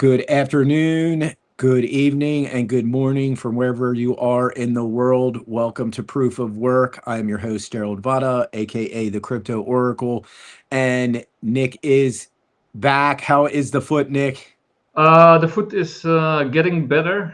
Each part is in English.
Good afternoon, good evening, and good morning from wherever you are in the world. Welcome to Proof of Work. I'm your host, Gerald Vada, aka the Crypto Oracle, and Nick is back. How is the foot, Nick? The foot is getting better.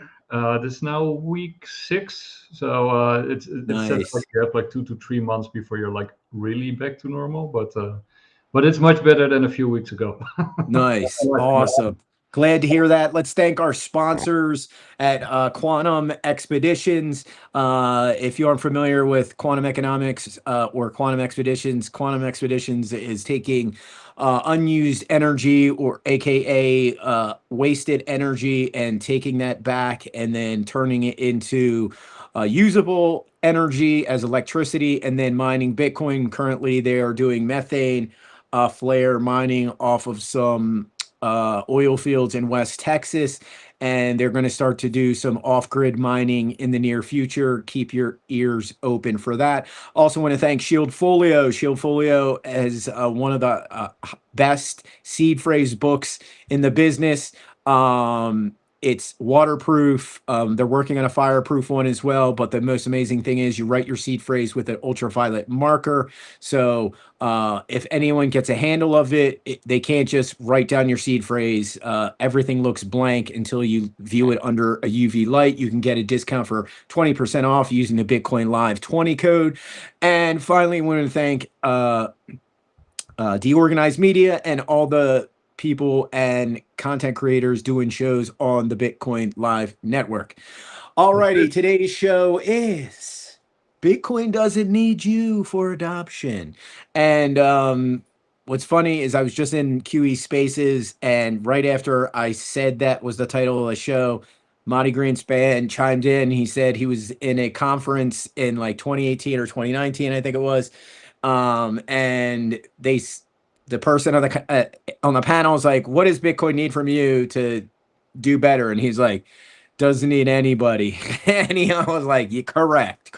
This is now week 6, so it says like Nice. you have like 2 to 3 months before you're like really back to normal. But it's much better than a few weeks ago. Nice. Awesome. Glad to hear that. Let's thank our sponsors at Quantum Expeditions. If you aren't familiar with quantum economics or quantum expeditions is taking unused energy, or AKA wasted energy, and taking that back and then turning it into usable energy as electricity, and then mining Bitcoin. Currently, they are doing methane flare mining off of some oil fields in West Texas, and they're going to start to do some off-grid mining in the near future. Keep your ears open for that. Also want to thank Shield Folio. Shield Folio is one of the best seed phrase books in the business. It's waterproof. They're working on a fireproof one as well, but the most amazing thing is you write your seed phrase with an ultraviolet marker. So if anyone gets a handle of it, they can't just write down your seed phrase. Everything looks blank until you view it under a UV light. You can get a discount for 20% off using the Bitcoin Live 20 code. And finally, I want to thank DeOrganized Media and all the people and content creators doing shows on the Bitcoin Live network. Alrighty, today's show is Bitcoin doesn't need you for adoption. And what's funny is I was just in QE Spaces, and right after I said that was the title of the show, Monty Greenspan chimed in. He said he was in a conference in like 2018 or 2019, I think it was. And the person on the panel is like, "What does Bitcoin need from you to do better?" And he's like, "Doesn't need anybody." And I was like, "Yeah, correct.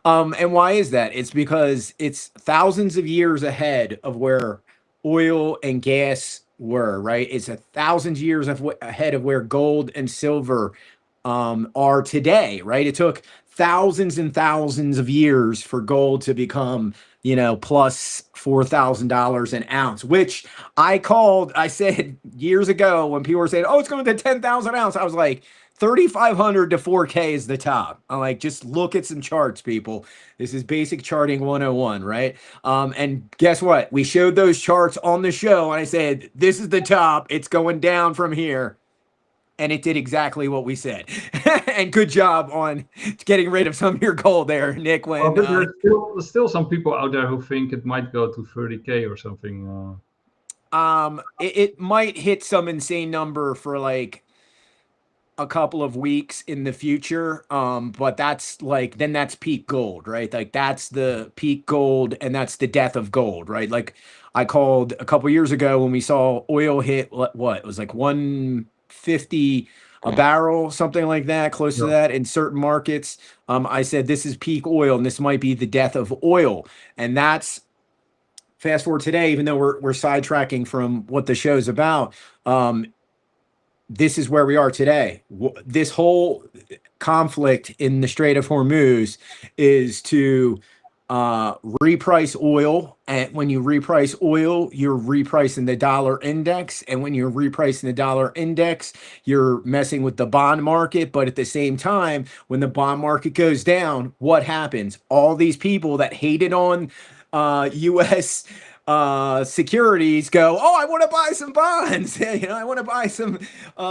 And why is that? It's because it's thousands of years ahead of where oil and gas were, right? It's 1,000 years ahead of where gold and silver are today, right? It took thousands and thousands of years for gold to become, plus $4,000 an ounce, which I said years ago when people were saying, "Oh, it's going to 10,000 ounce." I was like, 3,500 to 4K is the top. I'm like, just look at some charts, people. This is basic charting 101, right? And guess what? We showed those charts on the show, and I said, this is the top. It's going down from here. And it did exactly what we said. And good job on getting rid of some of your gold there, Nick. But there's still some people out there who think it might go to 30K or something. It might hit some insane number for like a couple of weeks in the future. But that's like, then that's peak gold, right? Like that's the peak gold, and that's the death of gold, right? Like I called a couple years ago when we saw oil hit what? It was like 150 a barrel, something like that, close to that in certain markets. I said, this is peak oil, and this might be the death of oil. And that's fast forward today, even though we're sidetracking from what the show's about. This is where we are today. This whole conflict in the Strait of Hormuz is to reprice oil. And when you reprice oil, you're repricing the dollar index. And when you're repricing the dollar index, you're messing with the bond market. But at the same time, when the bond market goes down, what happens? All these people that hated on U.S. Securities go, "Oh, I want to buy some bonds." I want to buy some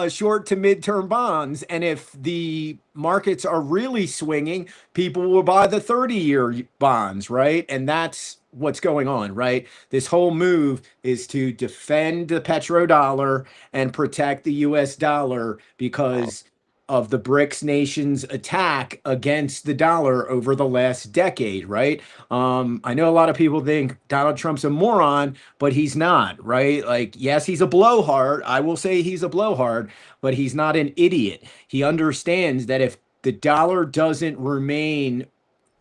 short to mid-term bonds. And if the markets are really swinging, people will buy the 30-year bonds, right? And that's what's going on, right? This whole move is to defend the petrodollar and protect the US dollar because of the BRICS nations' attack against the dollar over the last decade, right? I know a lot of people think Donald Trump's a moron, but he's not, right? Like, yes, he's a blowhard. I will say he's a blowhard, but he's not an idiot. He understands that if the dollar doesn't remain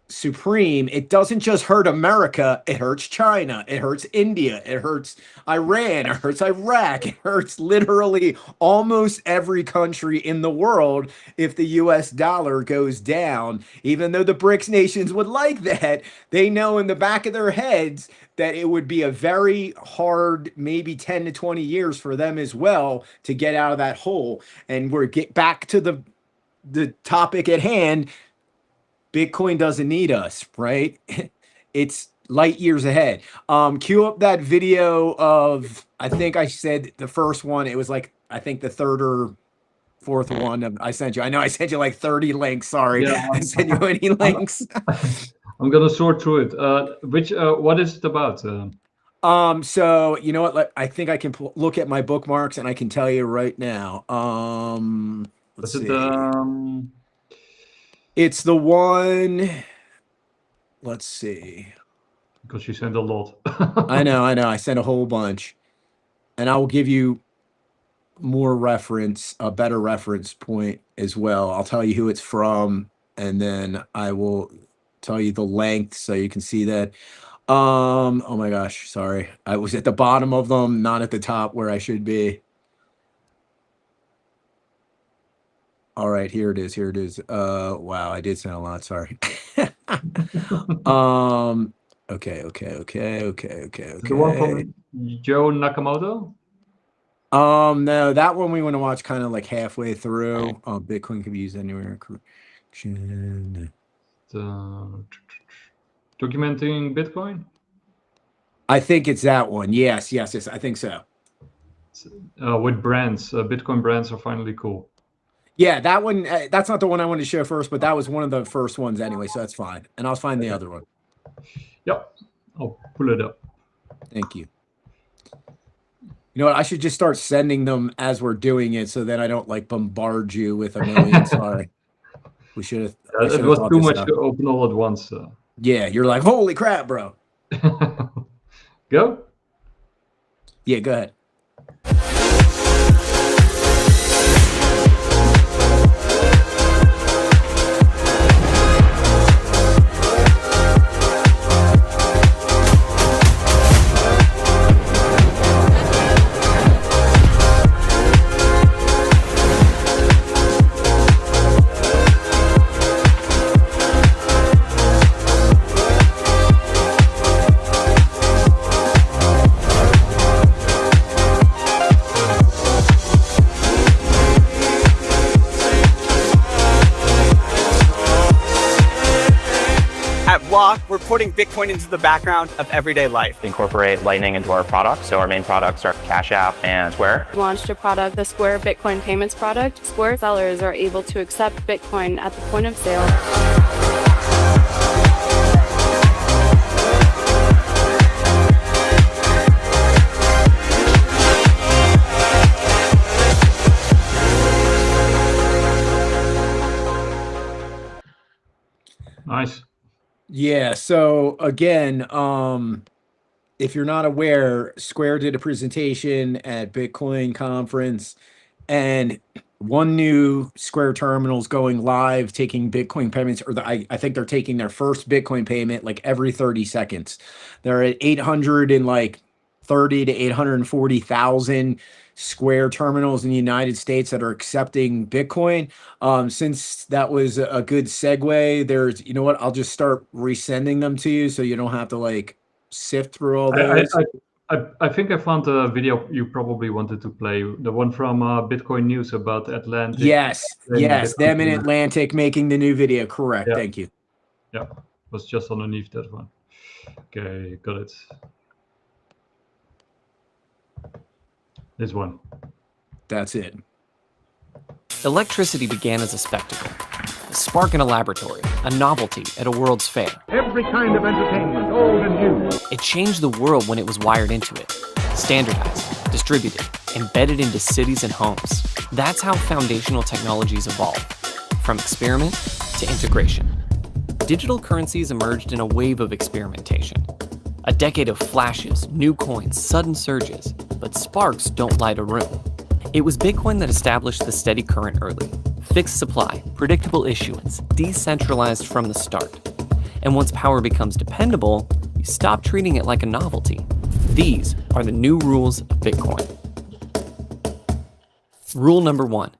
supreme, it doesn't just hurt America, it hurts China, it hurts India, it hurts Iran, it hurts Iraq, it hurts literally almost every country in the world if the US dollar goes down. Even though the BRICS nations would like that, they know in the back of their heads that it would be a very hard, maybe 10 to 20 years for them as well to get out of that hole. And we're get back to the topic at hand. Bitcoin doesn't need us, right? It's light years ahead. Cue up that video of, I think I said the first one. It was like, I think the third or fourth one I sent you. I know I sent you like 30 links. Sorry. Yeah. I sent you any links. I'm gonna sort through it. What is it about? So you know what? I think I can look at my bookmarks and I can tell you right now. Let's see. It's the one, let's see. Because you sent a lot. I know. I sent a whole bunch. And I will give you more reference, a better reference point as well. I'll tell you who it's from, and then I will tell you the length so you can see that. Oh my gosh, sorry. I was at the bottom of them, not at the top where I should be. All right, here it is. Wow, I did send a lot, sorry. Okay. The one from Joe Nakamoto? No, that one we want to watch kind of like halfway through. Bitcoin can be used anywhere. Documenting Bitcoin? I think it's that one. Yes, I think so. With brands, Bitcoin brands are finally cool. Yeah, that one, that's not the one I wanted to show first, but that was one of the first ones anyway, so that's fine. And I'll find the other one. Yep, I'll pull it up. Thank you. You know what? I should just start sending them as we're doing it, so then I don't like bombard you with a million. Sorry, we should have. It was too much to open all at once. Yeah, you're like, holy crap, bro. Go. Yeah, go ahead. We're putting Bitcoin into the background of everyday life. Incorporate Lightning into our products. So our main products are Cash App and Square. We launched a product, the Square Bitcoin Payments product. Square sellers are able to accept Bitcoin at the point of sale. Nice. Yeah, so again, if you're not aware, Square did a presentation at Bitcoin conference, and one new Square terminal's going live taking Bitcoin payments, or I think they're taking their first Bitcoin payment like every 30 seconds. They're at 830 to 840,000 Square terminals in the United States that are accepting Bitcoin. Since that was a good segue, there's, you know what, I'll just start resending them to you so you don't have to like sift through all those. I think I found a video you probably wanted to play, the one from Bitcoin News about Atlantic. Yes, them in Atlantic making the new video, correct, yeah. Thank you. Yeah, was just underneath that one. Okay, got it. This one. That's it. Electricity began as a spectacle, a spark in a laboratory, a novelty at a World's Fair. Every kind of entertainment, old and new. It changed the world when it was wired into it, standardized, distributed, embedded into cities and homes. That's how foundational technologies evolve, from experiment to integration. Digital currencies emerged in a wave of experimentation. A decade of flashes, new coins, sudden surges, but sparks don't light a room. It was Bitcoin that established the steady current early. Fixed supply, predictable issuance, decentralized from the start. And once power becomes dependable, you stop treating it like a novelty. These are the new rules of Bitcoin. Rule number 1.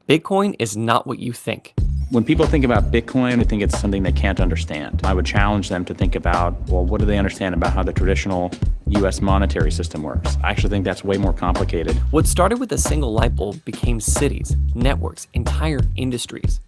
Bitcoin is not what you think. When people think about Bitcoin, they think it's something they can't understand. I would challenge them to think about, well, what do they understand about how the traditional US monetary system works? I actually think that's way more complicated. What started with a single light bulb became cities, networks, entire industries.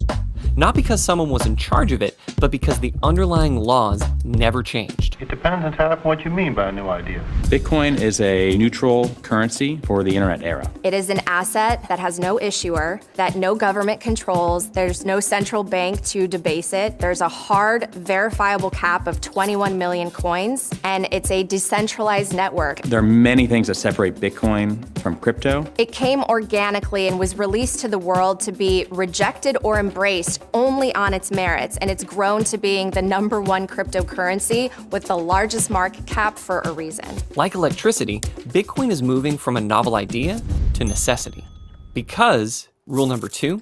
Not because someone was in charge of it, but because the underlying laws never changed. It depends entirely on what you mean by a new idea. Bitcoin is a neutral currency for the internet era. It is an asset that has no issuer, that no government controls. There's no central bank to debase it. There's a hard, verifiable cap of 21 million coins, and it's a decentralized network. There are many things that separate Bitcoin from crypto. It came organically and was released to the world to be rejected or embraced only on its merits, and it's grown to being the #1 cryptocurrency with the largest market cap for a reason. Like electricity, Bitcoin is moving from a novel idea to necessity. Because, rule number 2,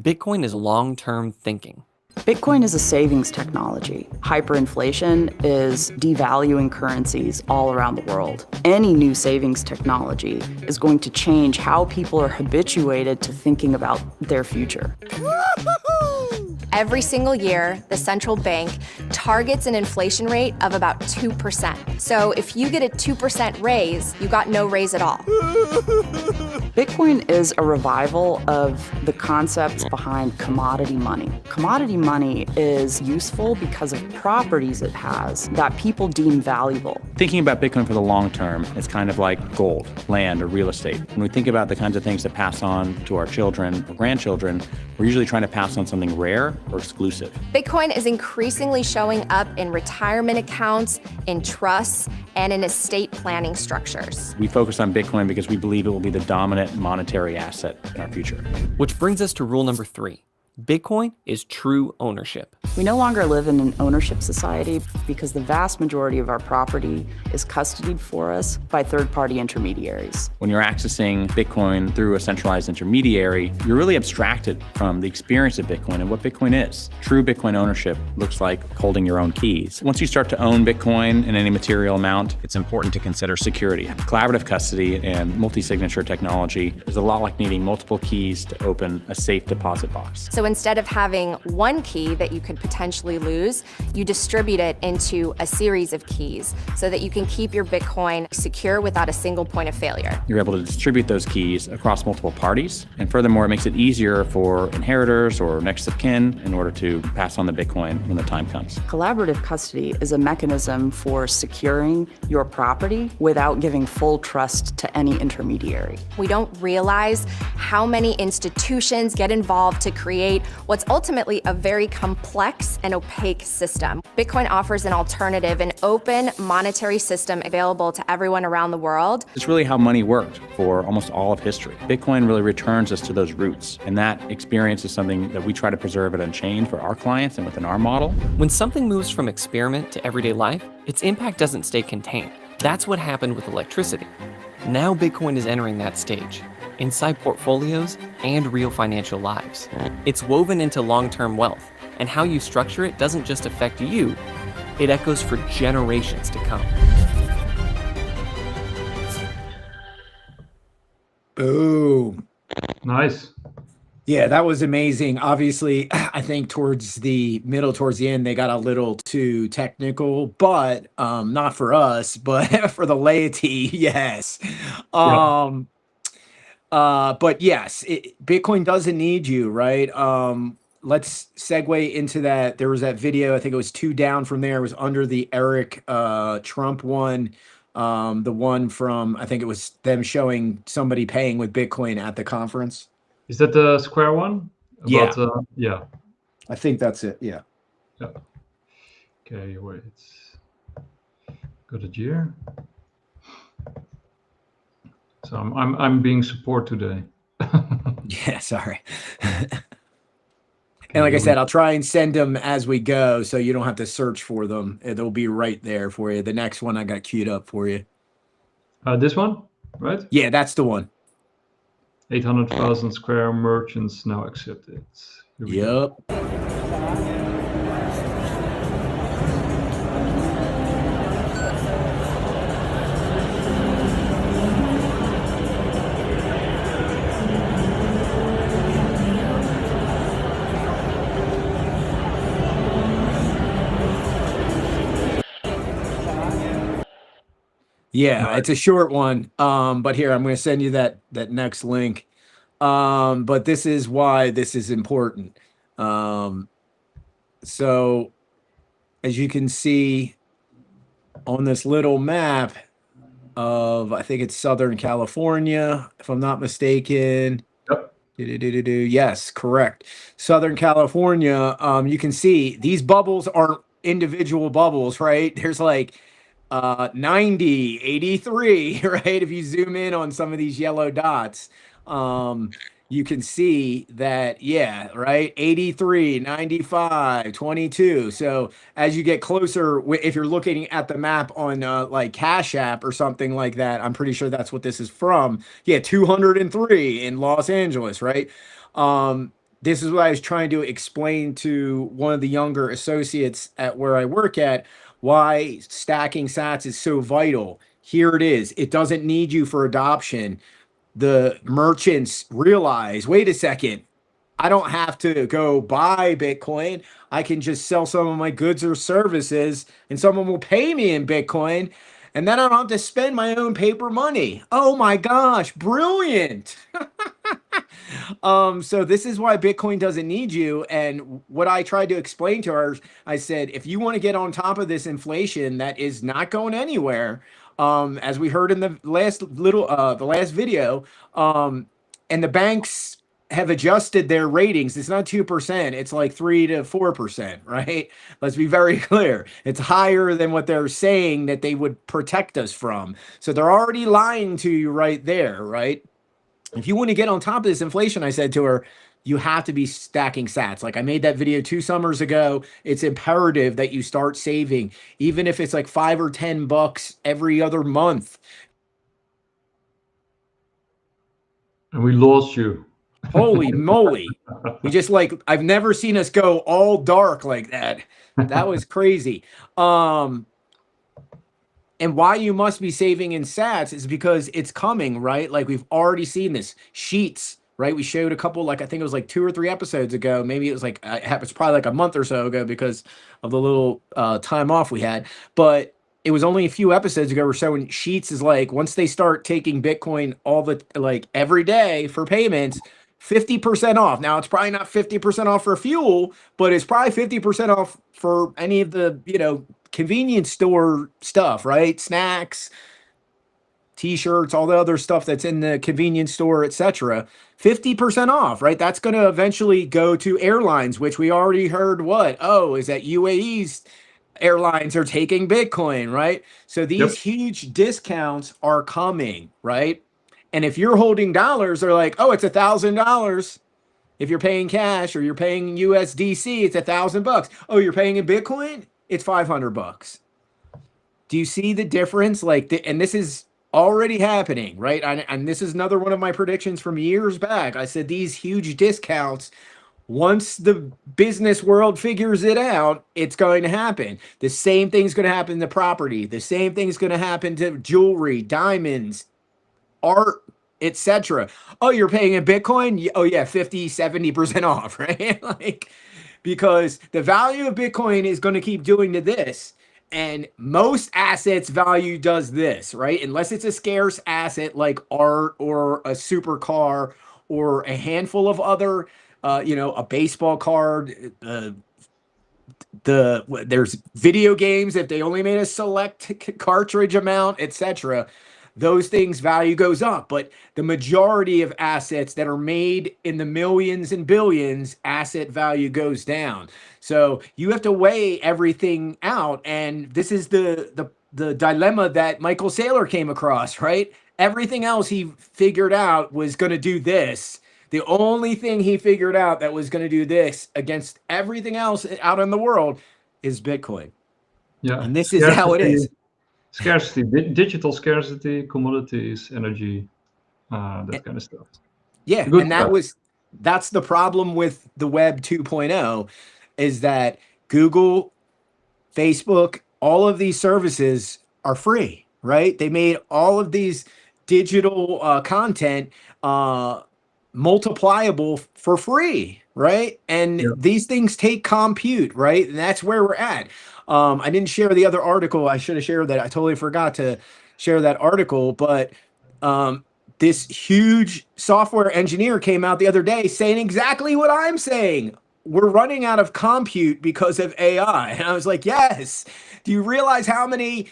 Bitcoin is long-term thinking. Bitcoin is a savings technology. Hyperinflation is devaluing currencies all around the world. Any new savings technology is going to change how people are habituated to thinking about their future. Every single year, the central bank targets an inflation rate of about 2%. So if you get a 2% raise, you got no raise at all. Bitcoin is a revival of the concepts behind commodity money. Commodity money is useful because of properties it has that people deem valuable. Thinking about Bitcoin for the long term, it's kind of like gold, land, or real estate. When we think about the kinds of things that pass on to our children or grandchildren, we're usually trying to pass on something rare or exclusive. Bitcoin is increasingly showing up in retirement accounts, in trusts, and in estate planning structures. We focus on Bitcoin because we believe it will be the dominant monetary asset in our future. Which brings us to rule number 3. Bitcoin is true ownership. We no longer live in an ownership society because the vast majority of our property is custodied for us by third-party intermediaries. When you're accessing Bitcoin through a centralized intermediary, you're really abstracted from the experience of Bitcoin and what Bitcoin is. True Bitcoin ownership looks like holding your own keys. Once you start to own Bitcoin in any material amount, it's important to consider security. Collaborative custody and multi-signature technology is a lot like needing multiple keys to open a safe deposit box. So instead of having one key that you could potentially lose, you distribute it into a series of keys so that you can keep your Bitcoin secure without a single point of failure. You're able to distribute those keys across multiple parties. And furthermore, it makes it easier for inheritors or next of kin in order to pass on the Bitcoin when the time comes. Collaborative custody is a mechanism for securing your property without giving full trust to any intermediary. We don't realize how many institutions get involved to create what's ultimately a very complex and opaque system. Bitcoin offers an alternative, an open monetary system available to everyone around the world. It's really how money worked for almost all of history. Bitcoin really returns us to those roots, and that experience is something that we try to preserve at Unchained for our clients and within our model. When something moves from experiment to everyday life, its impact doesn't stay contained. That's what happened with electricity. Now Bitcoin is entering that stage, inside portfolios and real financial lives. It's woven into long-term wealth, and how you structure it doesn't just affect you, it echoes for generations to come. Boom. Nice. Yeah, that was amazing. Obviously, I think towards the end, they got a little too technical, but not for us, but for the laity, yes. But yes, Bitcoin doesn't need you, right? Let's segue into that. There was that video, I think it was 2 down from there. It was under the Eric Trump one. The one from, I think it was them showing somebody paying with Bitcoin at the conference. Is that the Square one? About, yeah. I think that's it. Yeah. Yeah. Okay, wait. Got it here. So I'm being support today. Yeah, sorry. And like I said, I'll try and send them as we go, so you don't have to search for them. They'll be right there for you. The next one I got queued up for you. This one, right? Yeah, that's the one. 800,000 Square merchants now accepted. Yep. Yeah, it's a short one. But here, I'm going to send you that next link. But this is why this is important. So as you can see on this little map of, I think it's Southern California, if I'm not mistaken. Yep. Yes, correct. Southern California, you can see these bubbles aren't individual bubbles, right? There's like 90, 83, right? If you zoom in on some of these yellow dots, you can see that, yeah, right? 83, 95, 22. So as you get closer, if you're looking at the map on like Cash App or something like that, I'm pretty sure that's what this is from. Yeah, 203 in Los Angeles, right? This is what I was trying to explain to one of the younger associates at where I work at, why stacking sats is so vital. Here it is. It doesn't need you for adoption. The merchants realize, wait a second, I don't have to go buy Bitcoin. I can just sell some of my goods or services and someone will pay me in Bitcoin. And then I don't have to spend my own paper money. Oh my gosh, brilliant. So this is why Bitcoin doesn't need you. And what I tried to explain to her, I said, if you want to get on top of this inflation that is not going anywhere, as we heard in the last video, and the banks have adjusted their ratings. It's not 2%. It's like 3 to 4%, right? Let's be very clear. It's higher than what they're saying that they would protect us from. So they're already lying to you right there, right? If you want to get on top of this inflation, I said to her, you have to be stacking sats. Like I made that video 2 summers ago. It's imperative that you start saving, even if it's like $5 or $10 every other month. And we lost you. Holy moly. We just like, I've never seen us go all dark like that. That was crazy. And why you must be saving in sats is because it's coming, right? Like we've already seen this. Sheets, right? We showed a couple, like I think it was like 2 or 3 episodes ago. Maybe it was like, it's probably like a month or so ago because of the little time off we had. But it was only a few episodes ago we're showing Sheets is like, once they start taking Bitcoin all the, like every day for payments, 50% off. Now it's probably not 50% off for fuel, but it's probably 50% off for any of the, you know, convenience store stuff, right? Snacks, t-shirts, all the other stuff that's in the convenience store, etc. 50% off, right? That's going to eventually go to airlines, which we already heard what? Oh, is that UAE's airlines are taking Bitcoin, right? So these huge discounts are coming, right? And if you're holding dollars, they're like, oh, it's $1,000. If you're paying cash or you're paying USDC, it's $1,000. Oh, you're paying in Bitcoin? It's $500. Do you see the difference? Like, and this is already happening, right? And this is another one of my predictions from years back. I said these huge discounts, once the business world figures it out, it's going to happen. The same thing's going to happen to property. The same thing's going to happen to jewelry, diamonds, art, etc. Oh, you're paying in Bitcoin? Oh yeah, 50, 70% off, right? Like, because the value of Bitcoin is going to keep doing to this. And most assets value does this, right? Unless it's a scarce asset like art or a supercar or a handful of other, you know, a baseball card, there's video games, if they only made a select cartridge amount, etc. Those things value goes up, but the majority of assets that are made in the millions and billions, asset value goes down. So you have to weigh everything out, and this is the dilemma that Michael Saylor came across, right? Everything else he figured out was going to do this. The only thing he figured out that was going to do this against everything else out in the world is Bitcoin. Yeah, and this is how it is. Scarcity, digital scarcity, commodities, energy, that kind of stuff. Yeah, Good and stuff. that's the problem with the Web 2.0 is that Google, Facebook, all of these services are free, right? They made all of these digital content multipliable for free, right? And these things take compute, right? And that's where we're at. I didn't share the other article. I should have shared that. I totally forgot to share that article, but this huge software engineer came out the other day saying exactly what I'm saying. We're running out of compute because of AI. And I was like, yes. Do you realize how many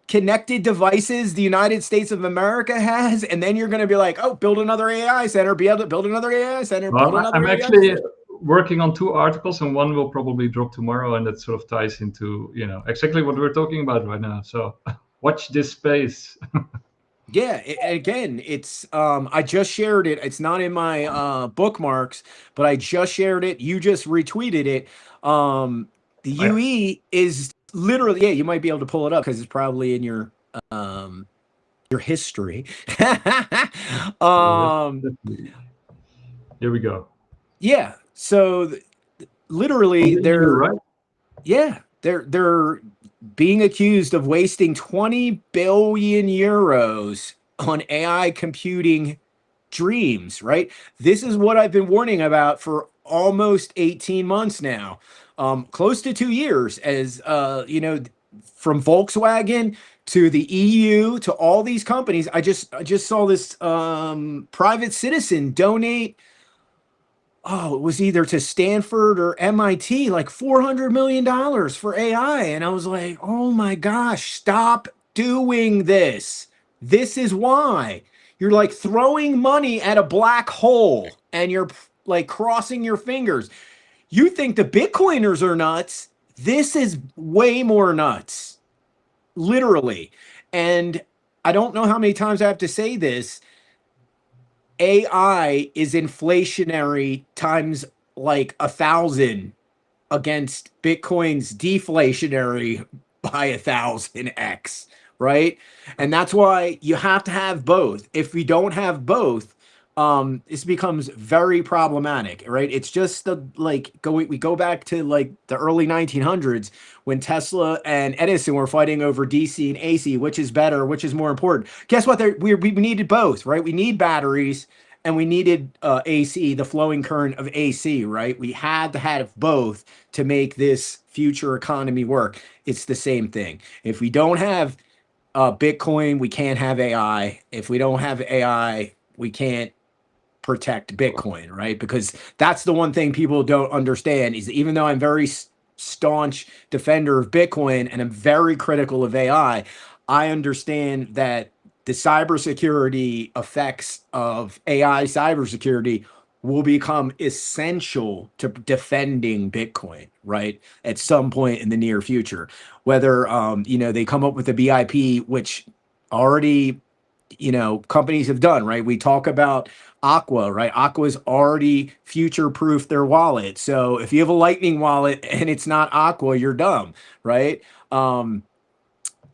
connected devices the United States of America has? And then you're going to be like, oh, build another AI center, be able to build another AI center, build another I'm AI actually center. working on 2 articles, and one will probably drop tomorrow, and that sort of ties into, you know, exactly what we're talking about right now. So watch this space. Yeah, again, it's I just shared it. It's not in my bookmarks, but I just shared it. You just retweeted it. The UE is literally, yeah, you might be able to pull it up because it's probably in your history. Here we go. Yeah, so literally they're right. Yeah, they're being accused of wasting 20 billion euros on AI computing dreams, right? This is what I've been warning about for almost 18 months now, close to 2 years, as you know, from Volkswagen to the EU to all these companies. I just saw this private citizen donate, oh, it was either to Stanford or MIT, like $400 million for AI. And I was like, oh my gosh, stop doing this. This is why. You're like throwing money at a black hole and you're like crossing your fingers. You think the Bitcoiners are nuts. This is way more nuts, literally. And I don't know how many times I have to say this. AI is inflationary times like 1,000 against Bitcoin's deflationary by 1,000x, right? And that's why you have to have both. If we don't have both, this becomes very problematic, right? It's just the we go back to like the early 1900s when Tesla and Edison were fighting over DC and AC, which is better, which is more important. Guess what? We needed both, right? We need batteries and we needed AC, the flowing current of AC, right? We had to have both to make this future economy work. It's the same thing. If we don't have Bitcoin, we can't have AI. If we don't have AI, we can't protect Bitcoin, right? Because that's the one thing people don't understand is even though I'm very staunch defender of Bitcoin and I'm very critical of AI, I understand that the cybersecurity effects of AI cybersecurity will become essential to defending Bitcoin, right? At some point in the near future, whether you know, they come up with the BIP, which already, you know, companies have done, right? We talk about Aqua, right? Aqua's already future-proofed their wallet. So if you have a Lightning wallet and it's not Aqua, you're dumb, right? And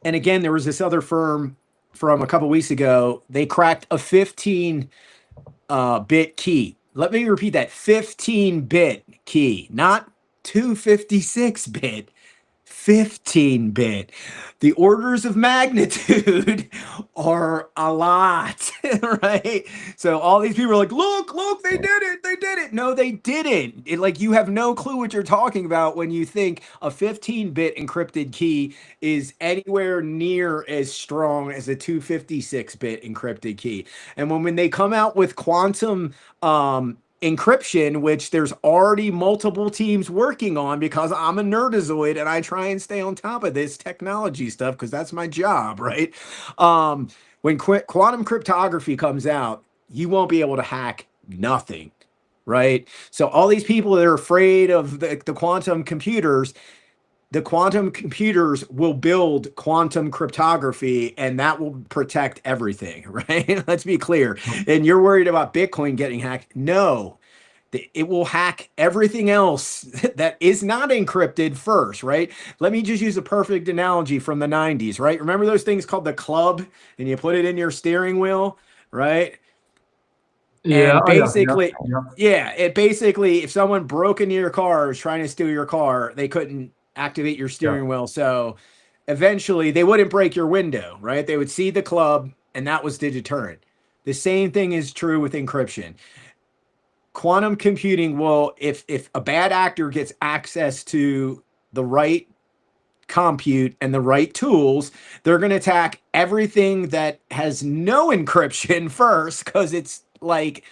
again, there was this other firm from a couple weeks ago. They cracked a 15-bit key. Let me repeat that: 15-bit key, not 256-bit. 15-bit. The orders of magnitude are a lot, right? So all these people are like, look, they did it. No, they didn't. Like, you have no clue what you're talking about when you think a 15-bit encrypted key is anywhere near as strong as a 256-bit encrypted key. And when they come out with quantum encryption, which there's already multiple teams working on, because I'm a nerdazoid and I try and stay on top of this technology stuff because that's my job, right? When quantum cryptography comes out, you won't be able to hack nothing, right? So all these people that are afraid of the quantum computers, the quantum computers will build quantum cryptography and that will protect everything, right? Let's be clear. And you're worried about Bitcoin getting hacked. No, it will hack everything else that is not encrypted first, right? Let me just use a perfect analogy from the 90s, right? Remember those things called the club and you put it in your steering wheel, right? Yeah, and basically, yeah. It basically, if someone broke into your car or was trying to steal your car, they couldn't activate your steering wheel. So eventually they wouldn't break your window, right? They would see the club and that was the deterrent. The same thing is true with encryption. Quantum computing will, if a bad actor gets access to the right compute and the right tools, they're going to attack everything that has no encryption first, because it's like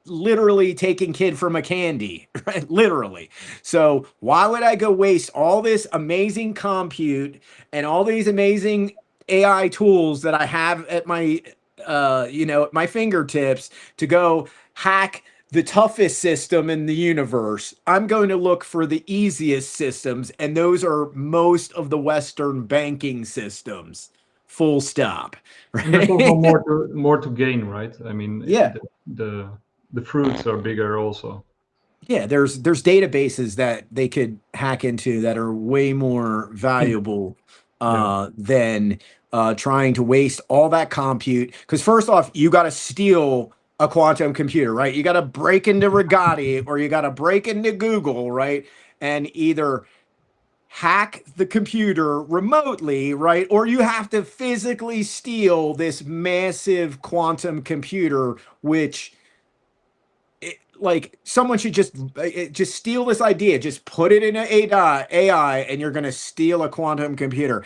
literally taking kid from a candy, right? Literally. So why would I go waste all this amazing compute and all these amazing AI tools that I have at my, at my fingertips to go hack the toughest system in the universe? I'm going to look for the easiest systems, and those are most of the Western banking systems. Full stop. Right? And there's also more to gain, right? I mean, yeah. The fruits are bigger also. Yeah, there's databases that they could hack into that are way more valuable than trying to waste all that compute. Because first off, you got to steal a quantum computer, right? You got to break into Rigotti, or you got to break into Google, right? And either hack the computer remotely, right? Or you have to physically steal this massive quantum computer, which like someone should just steal this idea, just put it in an AI, and you're going to steal a quantum computer.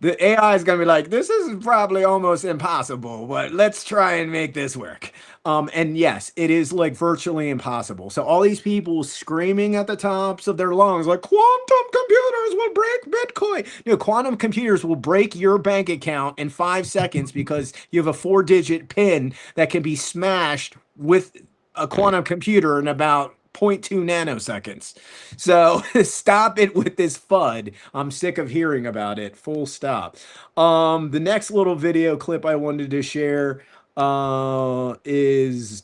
The AI is going to be like, this is probably almost impossible, but let's try and make this work. And yes, it is like virtually impossible. So all these people screaming at the tops of their lungs, like, quantum computers will break Bitcoin. Quantum computers will break your bank account in 5 seconds because you have a 4-digit PIN that can be smashed with a quantum computer in about 0.2 nanoseconds. So stop it with this FUD. I'm sick of hearing about it. Full stop. The next little video clip I wanted to share is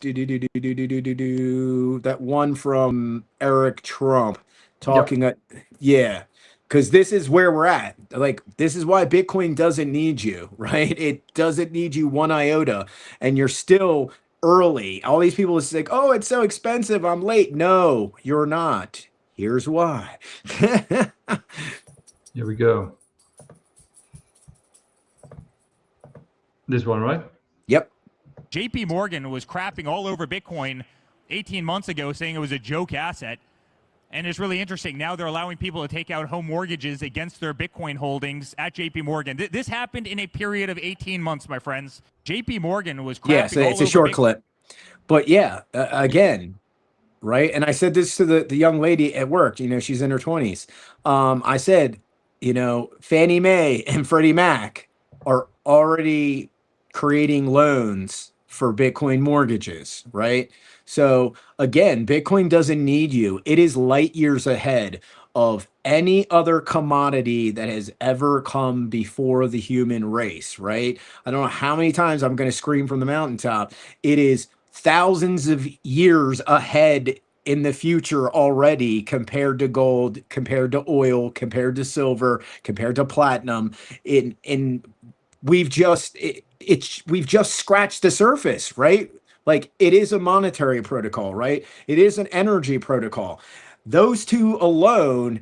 that one from Eric Trump talking. Yeah. Because this is where we're at. Like, this is why Bitcoin doesn't need you, right? It doesn't need you one iota, and you're still early. All these people is like, oh, it's so expensive, I'm late. No, you're not. Here's why. Here we go. This one, right? Yep. JP Morgan was crapping all over Bitcoin 18 months ago, saying it was a joke asset. And it's really interesting. Now they're allowing people to take out home mortgages against their Bitcoin holdings at JP Morgan. This happened in a period of 18 months, my friends. JP Morgan was crapping so it's a short clip. But yeah, again, right? And I said this to the young lady at work, she's in her 20s. I said, Fannie Mae and Freddie Mac are already creating loans for Bitcoin mortgages, right? So again, Bitcoin doesn't need you. It is light years ahead of any other commodity that has ever come before the human race, right? I don't know how many times I'm going to scream from the mountaintop. It is thousands of years ahead in the future already, compared to gold, compared to oil, compared to silver, compared to platinum. We've just scratched the surface, right? Like, it is a monetary protocol, right? It is an energy protocol. Those two alone,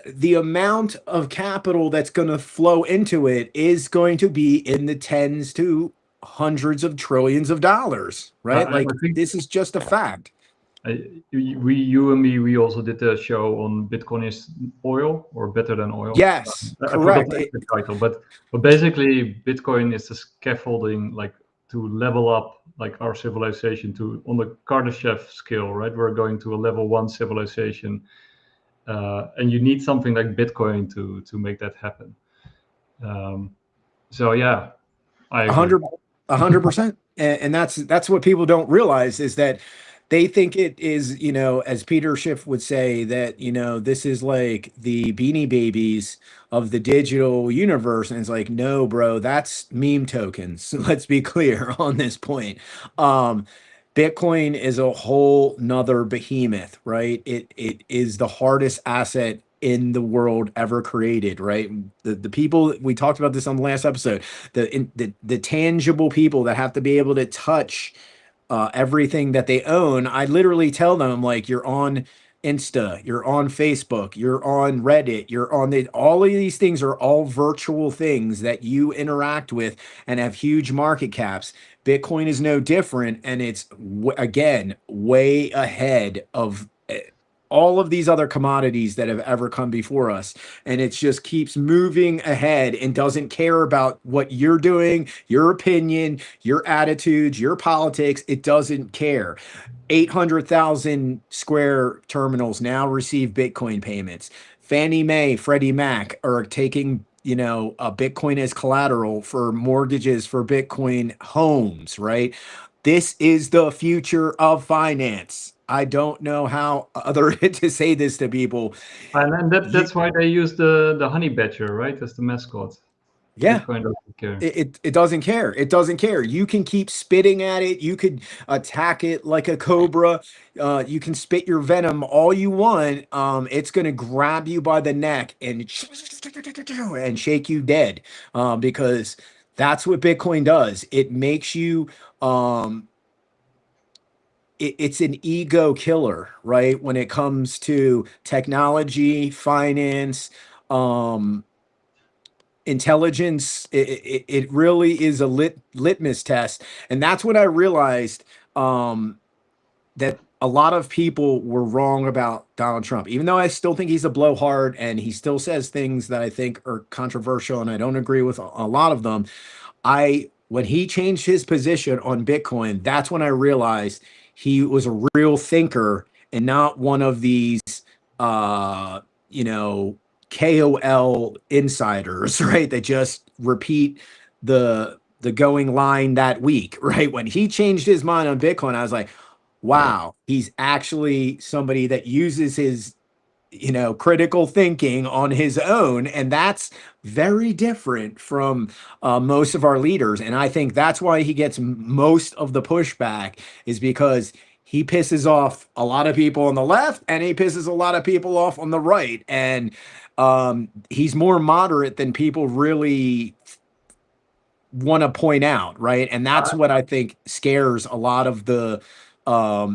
the amount of capital that's going to flow into it is going to be in the tens to hundreds of trillions of dollars, right? Like, this is just a fact. You and me, we also did a show on Bitcoin is oil, or better than oil. Yes, correct. I forgot the title, but basically Bitcoin is the scaffolding, like, to level up like our civilization to on the Kardashev scale, right? We're going to a level 1 civilization, and you need something like Bitcoin to make that happen. So yeah, I agree. 100%. And that's what people don't realize, is that they think it is, as Peter Schiff would say, that, this is like the Beanie Babies of the digital universe. And it's like, no, bro, that's meme tokens. Let's be clear on this point. Bitcoin is a whole nother behemoth, right? It is the hardest asset in the world ever created, right? The people, we talked about this on the last episode, the tangible people that have to be able to touch everything that they own. I literally tell them, like, you're on Insta, you're on Facebook, you're on Reddit, you're on all of these things are all virtual things that you interact with and have huge market caps. Bitcoin is no different, and it's again way ahead of all of these other commodities that have ever come before us. And it just keeps moving ahead and doesn't care about what you're doing, your opinion, your attitudes, your politics. It doesn't care. 800,000 Square terminals now receive Bitcoin payments. Fannie Mae, Freddie Mac are taking, you know, Bitcoin as collateral for mortgages for Bitcoin homes, right? This is the future of finance. I don't know how other to say this to people. And that's why they use the honey badger, right, as the mascot. Yeah. Bitcoin doesn't care. It doesn't care. It doesn't care. You can keep spitting at it. You could attack it like a cobra. You can spit your venom all you want. It's going to grab you by the neck and shake you dead, because that's what Bitcoin does. It makes you it's an ego killer, right? When it comes to technology, finance, intelligence, it really is a litmus test. And that's when I realized that a lot of people were wrong about Donald Trump, even though I still think he's a blowhard and he still says things that I think are controversial and I don't agree with a lot of them. When he changed his position on Bitcoin, that's when I realized he was a real thinker and not one of these, you know, KOL insiders, right? That just repeat the going line that week, right? When he changed his mind on Bitcoin, I was like, wow, he's actually somebody that uses his, you know, critical thinking on his own. And that's very different from most of our leaders. And I think that's why he gets most of the pushback, is because he pisses off a lot of people on the left and he pisses a lot of people off on the right. And he's more moderate than people really want to point out, right? And that's what I think scares a lot of the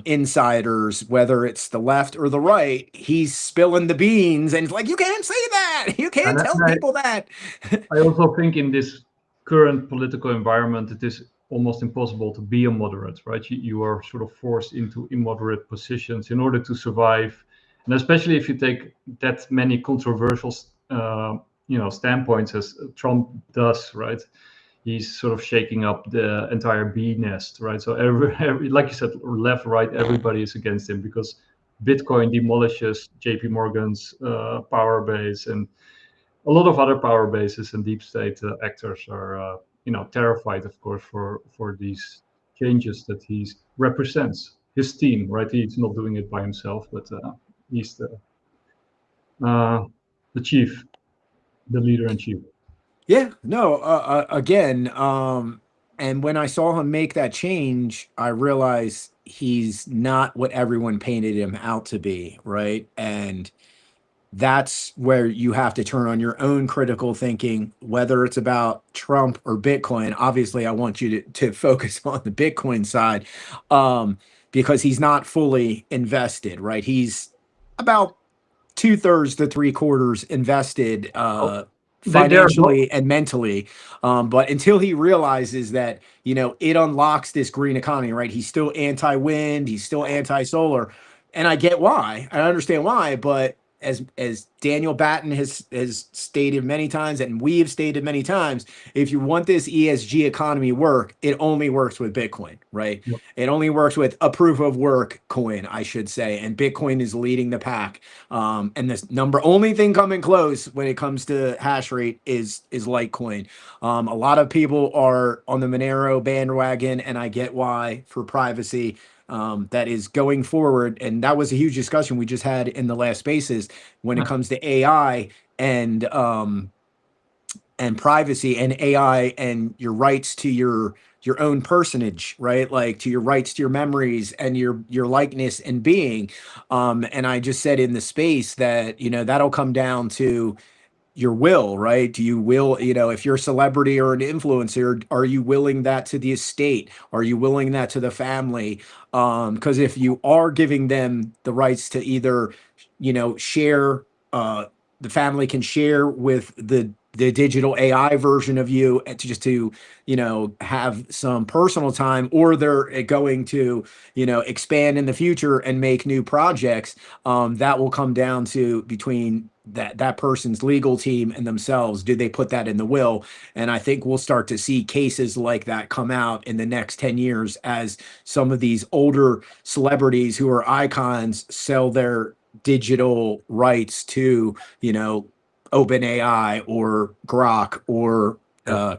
insiders, whether it's the left or the right. He's spilling the beans and it's like, you can't say that, you can't tell people that. I also think in this current political environment, it is almost impossible to be a moderate, right? You are sort of forced into immoderate positions in order to survive. And especially if you take that many controversial you know, standpoints as Trump does, right? He's sort of shaking up the entire bee nest, right? So every like you said, left, right, everybody is against him because Bitcoin demolishes JP Morgan's power base, and a lot of other power bases and deep state actors are, you know, terrified, of course, for these changes that he represents. His team, right? He's not doing it by himself, but he's the chief, the leader in chief. Yeah, no, again, and when I saw him make that change, I realized he's not what everyone painted him out to be, right? And that's where you have to turn on your own critical thinking, whether it's about Trump or Bitcoin. Obviously, I want you to focus on the Bitcoin side, because he's not fully invested, right? He's about 2/3 to 3/4 invested, financially and mentally, but until he realizes that, you know, it unlocks this green economy, right? He's still anti-wind, he's still anti-solar, and I get why, I understand why, but as Daniel Batten has stated many times, and we've stated many times, if you want this ESG economy work, it only works with Bitcoin, right? Yep. It only works with a proof of work coin, I should say, and Bitcoin is leading the pack. And this only thing coming close when it comes to hash rate is Litecoin. A lot of people are on the Monero bandwagon, and I get why, for privacy. That is going forward, and that was a huge discussion we just had in the last spaces when it comes to AI and privacy and AI and your rights to your own personage, right? Like to your rights to your memories and your likeness and being. And I just said in the space that, you know, that'll come down to your will, right? Do you will, you know, if you're a celebrity or an influencer, are you willing that to the estate? Are you willing that to the family? Because if you are giving them the rights to either, you know, share, the family can share with the the digital AI version of you and to have some personal time, or they're going to expand in the future and make new projects. That will come down to between that person's legal team and themselves. Do they put that in the will? And I think we'll start to see cases like that come out in the next 10 years as some of these older celebrities who are icons sell their digital rights to OpenAI or Grok or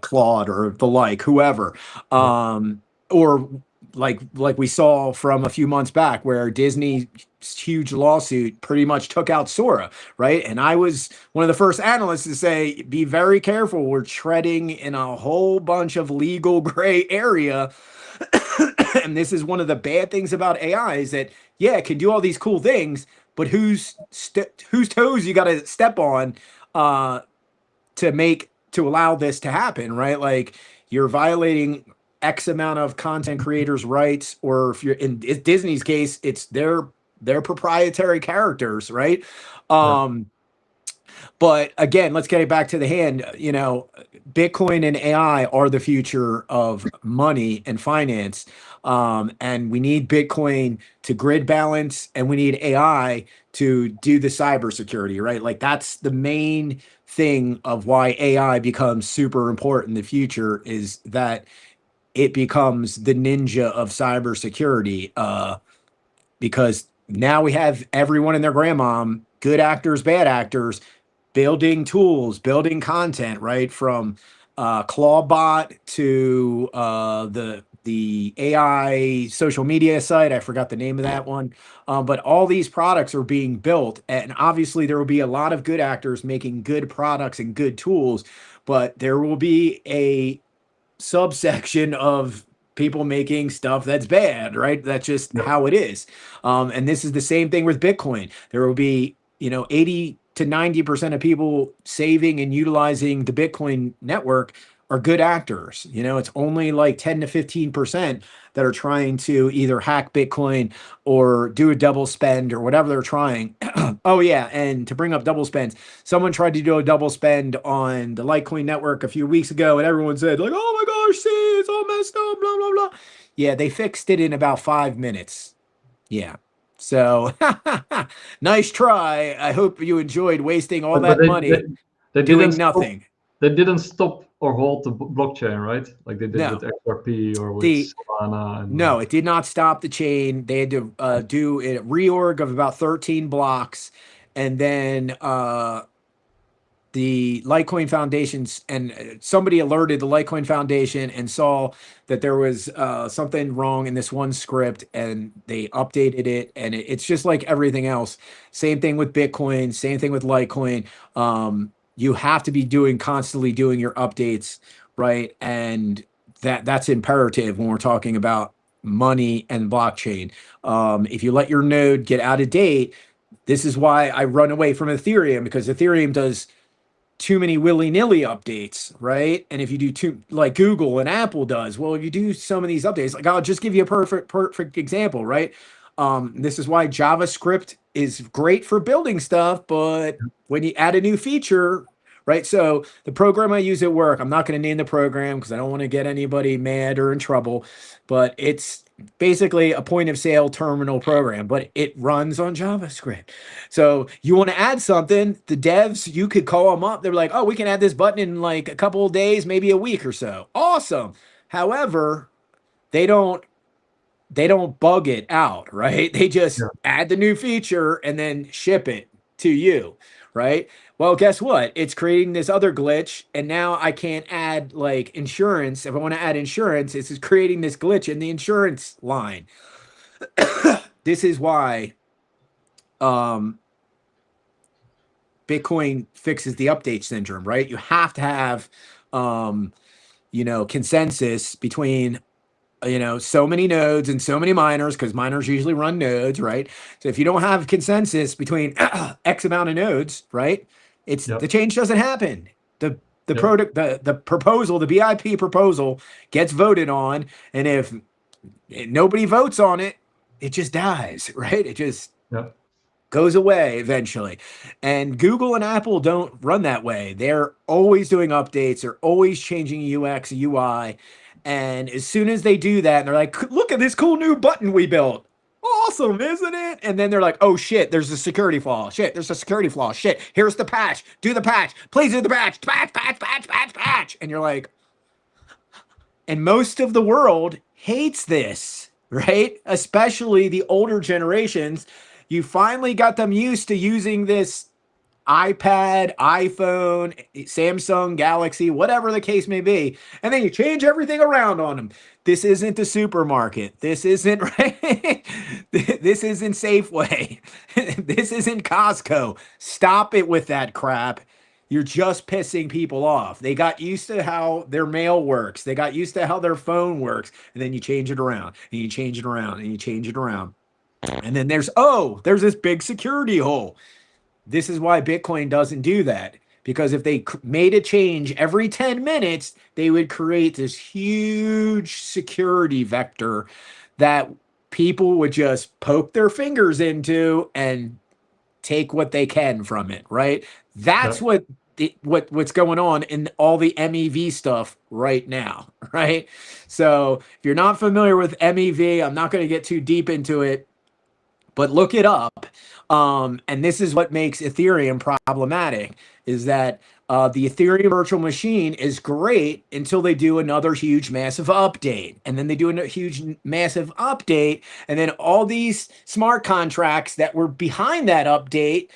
Claude or the like, whoever. Or like we saw from a few months back where Disney's huge lawsuit pretty much took out Sora, right? And I was one of the first analysts to say, be very careful. We're treading in a whole bunch of legal gray area. And this is one of the bad things about AI is that, yeah, it can do all these cool things, but whose toes you got to step on to allow this to happen, right? Like, you're violating X amount of content creators' rights, or if you're in Disney's case, it's their proprietary characters, right? But again, let's get it back to the hand. Bitcoin and AI are the future of money and finance. And we need Bitcoin to grid balance, and we need AI to do the cybersecurity, right? Like, that's the main thing of why AI becomes super important in the future, is that it becomes the ninja of cybersecurity, because now we have everyone and their grandmom, good actors, bad actors, building tools, building content, right? From Clawbot to the AI social media site. I forgot the name of that one. But all these products are being built. And obviously there will be a lot of good actors making good products and good tools, but there will be a subsection of people making stuff that's bad, right? That's just how it is. And this is the same thing with Bitcoin. There will be, 80 to 90% of people saving and utilizing the Bitcoin network are good actors. It's only like 10 to 15% that are trying to either hack Bitcoin or do a double spend or whatever they're trying. Oh yeah, and to bring up double spends, someone tried to do a double spend on the Litecoin network a few weeks ago, and everyone said like, "Oh my gosh, see, it's all messed up, blah blah blah." Yeah, they fixed it in about 5 minutes. Yeah. So nice try. I hope you enjoyed wasting all that money doing nothing. They didn't stop or hold the blockchain, right? Like they did with XRP or with Solana. No, it did not stop the chain. They had to do a reorg of about 13 blocks, and then the Litecoin Foundations, and somebody alerted the Litecoin Foundation and saw that there was something wrong in this one script, and they updated it. And it's just like everything else. Same thing with Bitcoin, same thing with Litecoin. You have to be constantly doing your updates, right? And that's imperative when we're talking about money and blockchain. If you let your node get out of date, this is why I run away from Ethereum, because Ethereum does too many willy-nilly updates, right? And if you do too, like Google and Apple does, well, if you do some of these updates, like I'll just give you a perfect example, right? This is why JavaScript is great for building stuff, but when you add a new feature, right? So the program I use at work, I'm not going to name the program because I don't want to get anybody mad or in trouble, but it's basically a point of sale terminal program, but it runs on JavaScript. So you want to add something, the devs, you could call them up. They're like, oh, we can add this button in like a couple of days, maybe a week or so. Awesome. However, they don't bug it out, right? They just add the new feature and then ship it to you, right? Well, guess what? It's creating this other glitch, and now I can't add like insurance. If I want to add insurance, it's creating this glitch in the insurance line. This is why Bitcoin fixes the update syndrome, right? You have to have consensus between so many nodes and so many miners, because miners usually run nodes, right? So if you don't have consensus between X amount of nodes, right, the change doesn't happen. The proposal, the BIP proposal gets voted on, and if nobody votes on it, it just dies, right? It just goes away eventually. And Google and Apple don't run that way. They're always doing updates. They're always changing UX, UI. And as soon as they do that, and they're like, look at this cool new button we built. Awesome, isn't it? And then they're like, oh shit, there's a security flaw. Shit, there's a security flaw. Shit, here's the patch. Do the patch. Please do the patch. Patch. And you're like, and most of the world hates this, right? Especially the older generations. You finally got them used to using this iPad, iPhone, Samsung, Galaxy, whatever the case may be, and then you change everything around on them. This isn't the supermarket. This isn't right. This isn't Safeway. This isn't Costco. Stop it with that crap. You're just pissing people off. They got used to how their mail works. They got used to how their phone works, and then you change it around, and you change it around, and you change it around. And then there's this big security hole. This is why Bitcoin doesn't do that, because if they made a change every 10 minutes, they would create this huge security vector that people would just poke their fingers into and take what they can from it, right? That's what's going on in all the MEV stuff right now, right? So if you're not familiar with MEV, I'm not going to get too deep into it, but look it up. And this is what makes Ethereum problematic, is that the Ethereum virtual machine is great until they do another huge, massive update. And then they do a huge, massive update. And then all these smart contracts that were behind that update,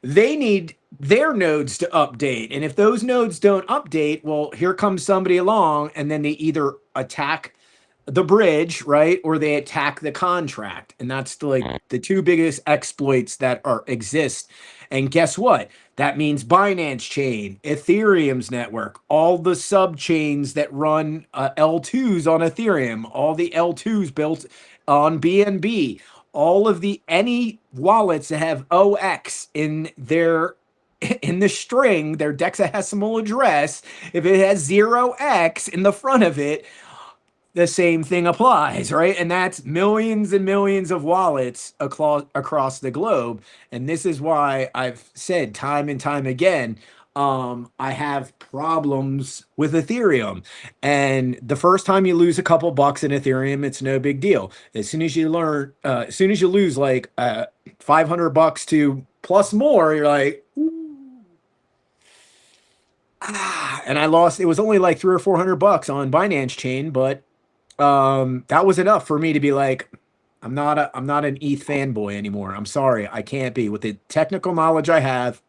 they need their nodes to update. And if those nodes don't update, well, here comes somebody along, and then they either attack the bridge, right, or they attack the contract. And that's the two biggest exploits that exist. And guess what? That means Binance Chain, Ethereum's network, all the sub chains that run L2s on Ethereum, all the L2s built on BNB, all of any wallets that have OX in the string, their hexadecimal address, if it has 0x in the front of it, the same thing applies, right? And that's millions and millions of wallets across the globe. And this is why I've said time and time again, I have problems with Ethereum. And the first time you lose a couple bucks in Ethereum, it's no big deal. As soon as you lose like $500 to plus more, you're like, and I lost. It was only like $300 or $400 on Binance Chain, but that was enough for me to be like, I'm not an ETH fanboy anymore. I'm sorry, I can't be. With the technical knowledge I have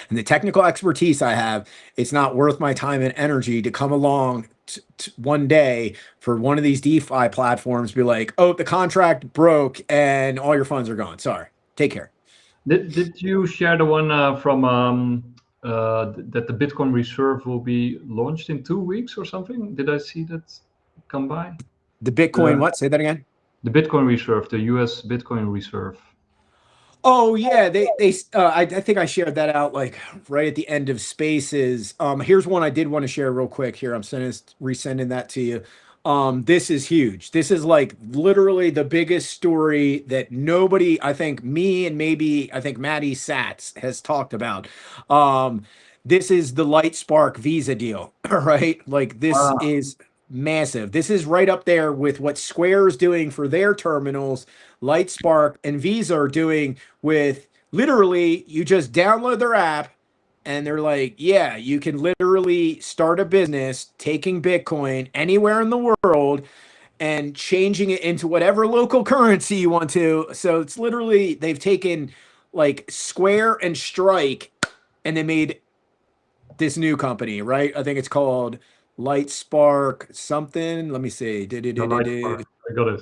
and the technical expertise I have, it's not worth my time and energy to come along one day for one of these DeFi platforms, be like, oh, the contract broke and all your funds are gone. Sorry, take care. Did you share the one from that the Bitcoin reserve will be launched in 2 weeks or something? Did I see that come by? The Bitcoin, what? Say that again. The Bitcoin reserve, the US Bitcoin reserve. Oh yeah, I think I shared that out like right at the end of Spaces. Here's one I did want to share real quick here. I'm resending that to you. This is huge. This is like literally the biggest story that nobody, I think me and maybe I think Maddie Satz has talked about. This is the LightSpark Visa deal, right? Like this is massive. This is right up there with what Square is doing for their terminals. LightSpark and Visa are doing with literally you just download their app and they're like, yeah, you can literally start a business taking Bitcoin anywhere in the world and changing it into whatever local currency you want to. So it's literally, they've taken like Square and Strike and they made this new company, right? I think it's called LightSpark something. Let me see. I got it.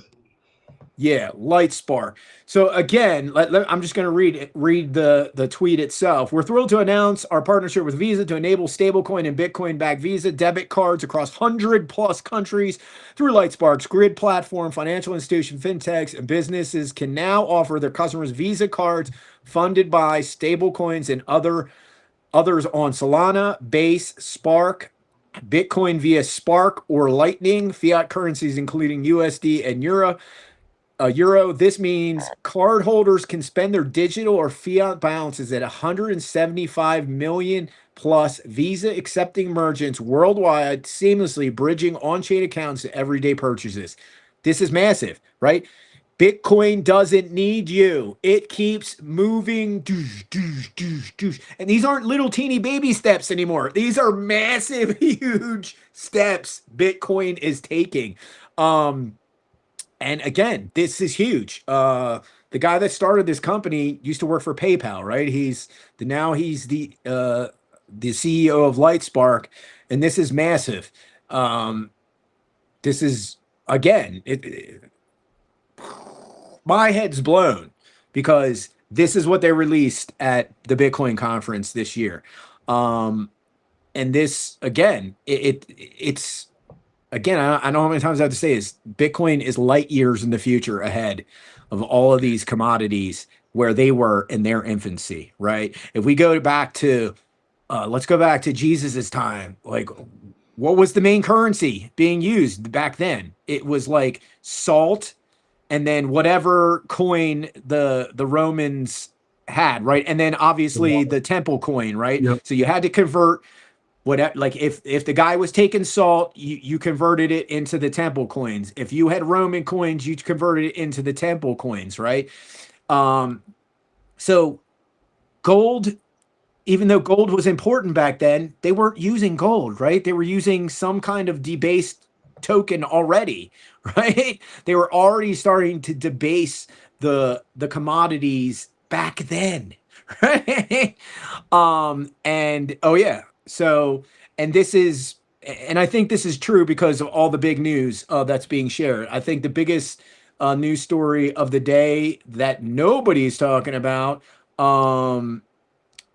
Yeah, LightSpark. So again, I'm just going to read the tweet itself. We're thrilled to announce our partnership with Visa to enable stablecoin and Bitcoin-backed Visa debit cards across 100+ countries through LightSpark's grid platform. Financial institutions, fintechs, and businesses can now offer their customers Visa cards funded by stablecoins and others on Solana, Base, Spark, Bitcoin via Spark or Lightning, fiat currencies including USD and Euro. euro. This means cardholders can spend their digital or fiat balances at 175 million plus Visa accepting merchants worldwide, seamlessly bridging on-chain accounts to everyday purchases. This is massive, right? Bitcoin doesn't need you. It keeps moving. Doosh, doosh, doosh, doosh. And these aren't little teeny baby steps anymore. These are massive, huge steps Bitcoin is taking. And again, this is huge. The guy that started this company used to work for PayPal, right? Now he's the CEO of Lightspark, and this is massive. This is again, my head's blown because this is what they released at the Bitcoin conference this year. And this again, it's. Again, I know how many times I have to say is Bitcoin is light years in the future ahead of all of these commodities where they were in their infancy, right? If we go back to, let's go back to Jesus's time. Like, what was the main currency being used back then? It was like salt, and then whatever coin the Romans had, right? And then obviously the temple coin, right? Yep. So you had to convert. Whatever, like if the guy was taking salt, you converted it into the temple coins. If you had Roman coins, you converted it into the temple coins, right? So gold, even though gold was important back then, they weren't using gold, right? They were using some kind of debased token already, right? They were already starting to debase the commodities back then, right? And oh yeah. So, and I think this is true because of all the big news that's being shared. I think the biggest news story of the day that nobody's talking about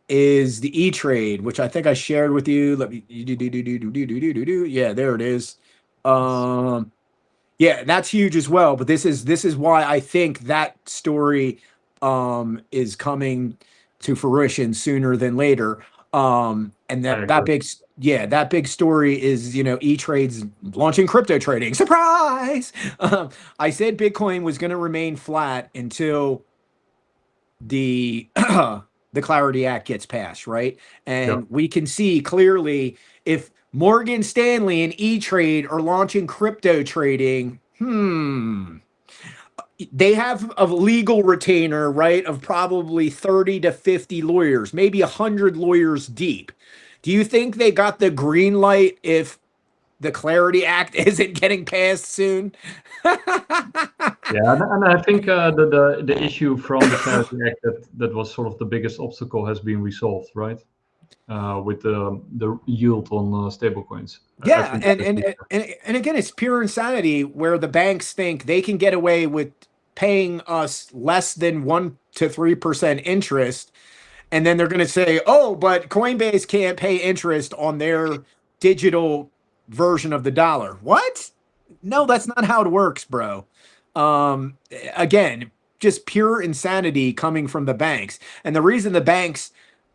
is the E-Trade, which I think I shared with you. Let me yeah, there it is. Yeah, that's huge as well. But this is why I think that story is coming to fruition sooner than later. And that big story is, E-Trade's launching crypto trading. Surprise! I said Bitcoin was going to remain flat until the the Clarity Act gets passed, right? And we can see clearly if Morgan Stanley and E-Trade are launching crypto trading, they have a legal retainer, right, of probably 30 to 50 lawyers, maybe 100 lawyers deep. Do you think they got the green light if the Clarity Act isn't getting passed soon? Yeah, and I think the issue from the Clarity Act that was sort of the biggest obstacle has been resolved, right? With the yield on stablecoins. Yeah, and again, it's pure insanity where the banks think they can get away with paying us less than 1 to 3% interest, and then they're going to say, "Oh, but Coinbase can't pay interest on their digital version of the dollar." What? No, that's not how it works, bro. Again, just pure insanity coming from the banks, and the reason the banks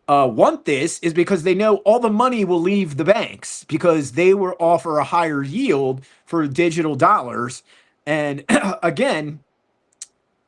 want this is because they know all the money will leave the banks because they will offer a higher yield for digital dollars. And again,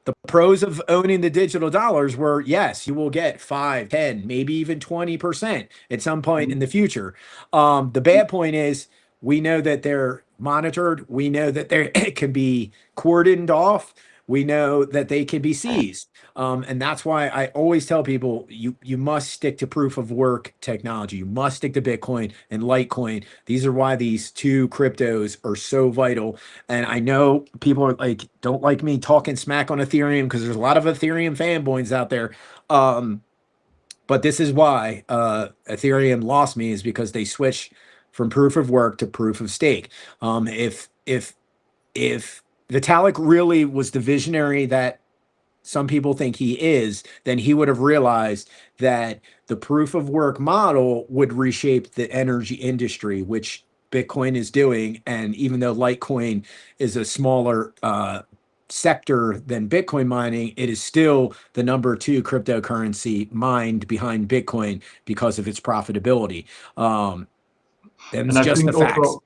the pros of owning the digital dollars were, yes, you will get 5, 10, maybe even 20% at some point in the future. The bad point is we know that they're monitored. We know that they can be cordoned off. We know that they can be seized. And that's why I always tell people you must stick to proof of work technology. You must stick to Bitcoin and Litecoin. These are why these two cryptos are so vital. And I know people are like, don't like me talking smack on Ethereum because there's a lot of Ethereum fanboys out there. But this is why Ethereum lost me, is because they switched from proof of work to proof of stake. If Vitalik really was the visionary that some people think he is, then he would have realized that the proof of work model would reshape the energy industry, which Bitcoin is doing. And even though Litecoin is a smaller sector than Bitcoin mining, it is still the number 2 cryptocurrency mined behind Bitcoin because of its profitability. That's just the facts. Also,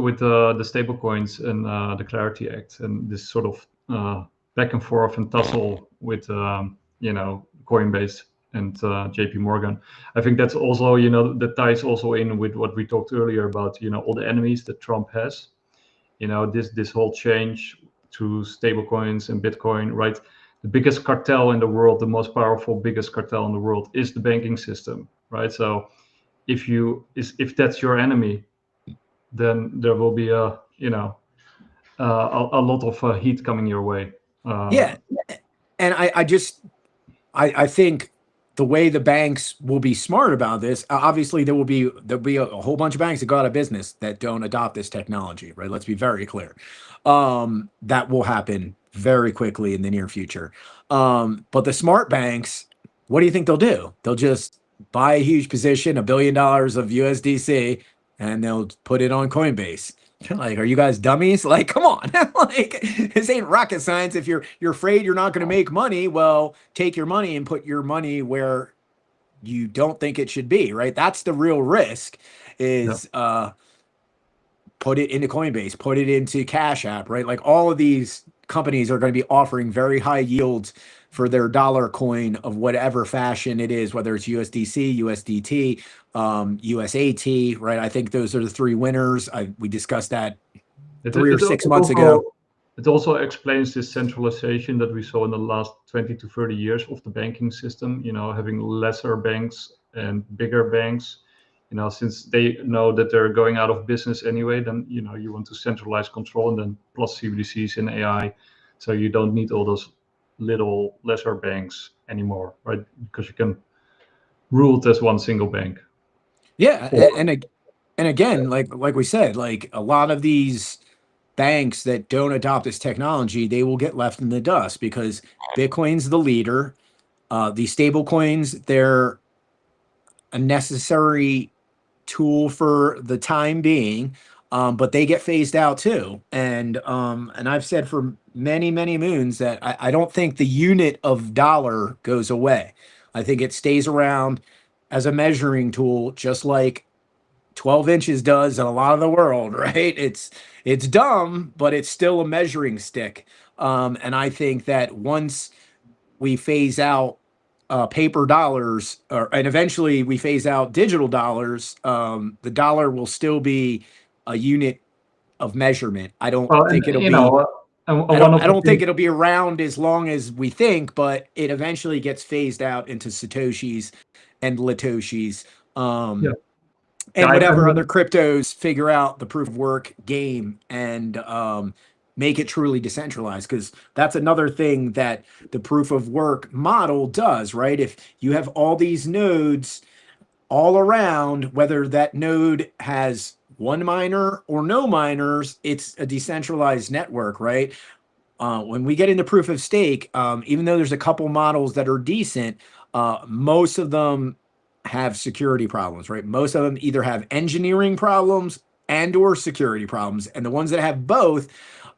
with the stable coins and the Clarity Act and this sort of back and forth and tussle with Coinbase and JP Morgan. I think that's also, that ties also in with what we talked earlier about, all the enemies that Trump has. This whole change to stablecoins and Bitcoin, right? The biggest cartel in the world, the most powerful, biggest cartel in the world is the banking system, right? So if that's your enemy, then there will be a lot of heat coming your way. Yeah, and I think the way the banks will be smart about this, obviously there'll be a whole bunch of banks that go out of business that don't adopt this technology, right? Let's be very clear. That will happen very quickly in the near future. But the smart banks, what do you think they'll do? They'll just buy a huge position, $1 billion of USDC, and they'll put it on Coinbase. Like, are you guys dummies? Like, come on. Like, this ain't rocket science. If you're afraid you're not going to make money, well, take your money and put your money where you don't think it should be, right? That's the real risk is put it into Coinbase, put it into Cash App, right? Like, all of these companies are going to be offering very high yields for their dollar coin of whatever fashion it is, whether it's USDC, USDT, USAT, right? I think those are the three winners. We discussed that 3 or 6 months ago. It also explains this centralization that we saw in the last 20 to 30 years of the banking system, having lesser banks and bigger banks, since they know that they're going out of business anyway, then, you want to centralize control, and then plus CBDCs and AI. So you don't need all those little lesser banks anymore, right? Because you can rule it as one single bank. Yeah, and again, like we said, like a lot of these banks that don't adopt this technology, they will get left in the dust because Bitcoin's the leader. These stable coins, they're a necessary tool for the time being, but they get phased out too. And I've said for many moons that I don't think the unit of dollar goes away. I think it stays around as a measuring tool, just like 12 inches does in a lot of the world, right? It's dumb, but it's still a measuring stick. And I think that once we phase out paper dollars, and eventually we phase out digital dollars, the dollar will still be a unit of measurement. I don't think it'll be. I don't think it'll be around as long as we think, but it eventually gets phased out into Satoshis and Latoshis, and whatever other cryptos figure out the proof of work game and make it truly decentralized, because that's another thing that the proof of work model does, right? If you have all these nodes all around, whether that node has one miner or no miners, it's a decentralized network, right? When we get into proof of stake, even though there's a couple models that are decent, most of them have security problems, right? Most of them either have engineering problems and or security problems. And the ones that have both,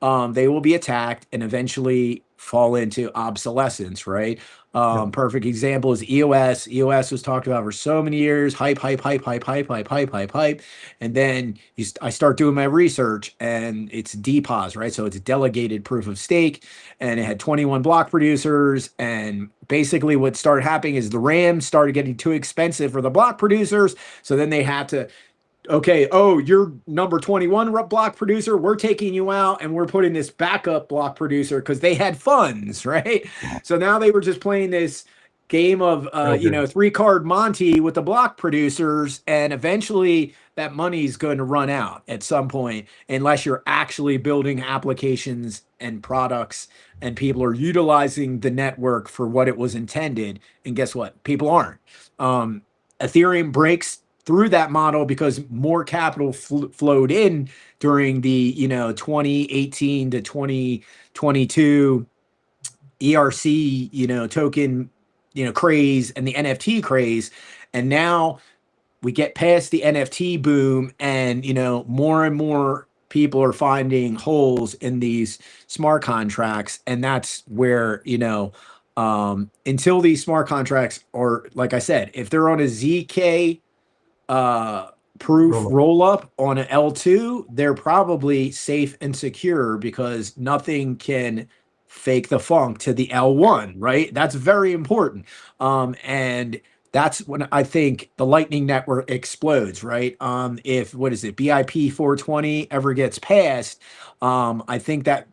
they will be attacked and eventually fall into obsolescence, right? Perfect example is EOS. EOS was talked about for so many years, hype. And then I start doing my research and it's DPoS, right? So it's delegated proof of stake, and it had 21 block producers. And basically what started happening is the RAM started getting too expensive for the block producers. So then they had to, okay, oh, you're number 21 block producer, we're taking you out and we're putting this backup block producer, because they had funds, right? So now they were just playing this game of 3-card Monte with the block producers, and eventually that money's going to run out at some point, unless you're actually building applications and products and people are utilizing the network for what it was intended. And guess what? People aren't. Ethereum breaks through that model because more capital flowed in during the 2018 to 2022 ERC token craze and the NFT craze. And now we get past the NFT boom, and more and more people are finding holes in these smart contracts. And that's where until these smart contracts are, like I said, if they're on a ZK proof roll up on an L2, they're probably safe and secure, because nothing can fake the funk to the L1, right? That's very important. And that's when I think the Lightning Network explodes, right? If, what is it, BIP420 ever gets passed, I think that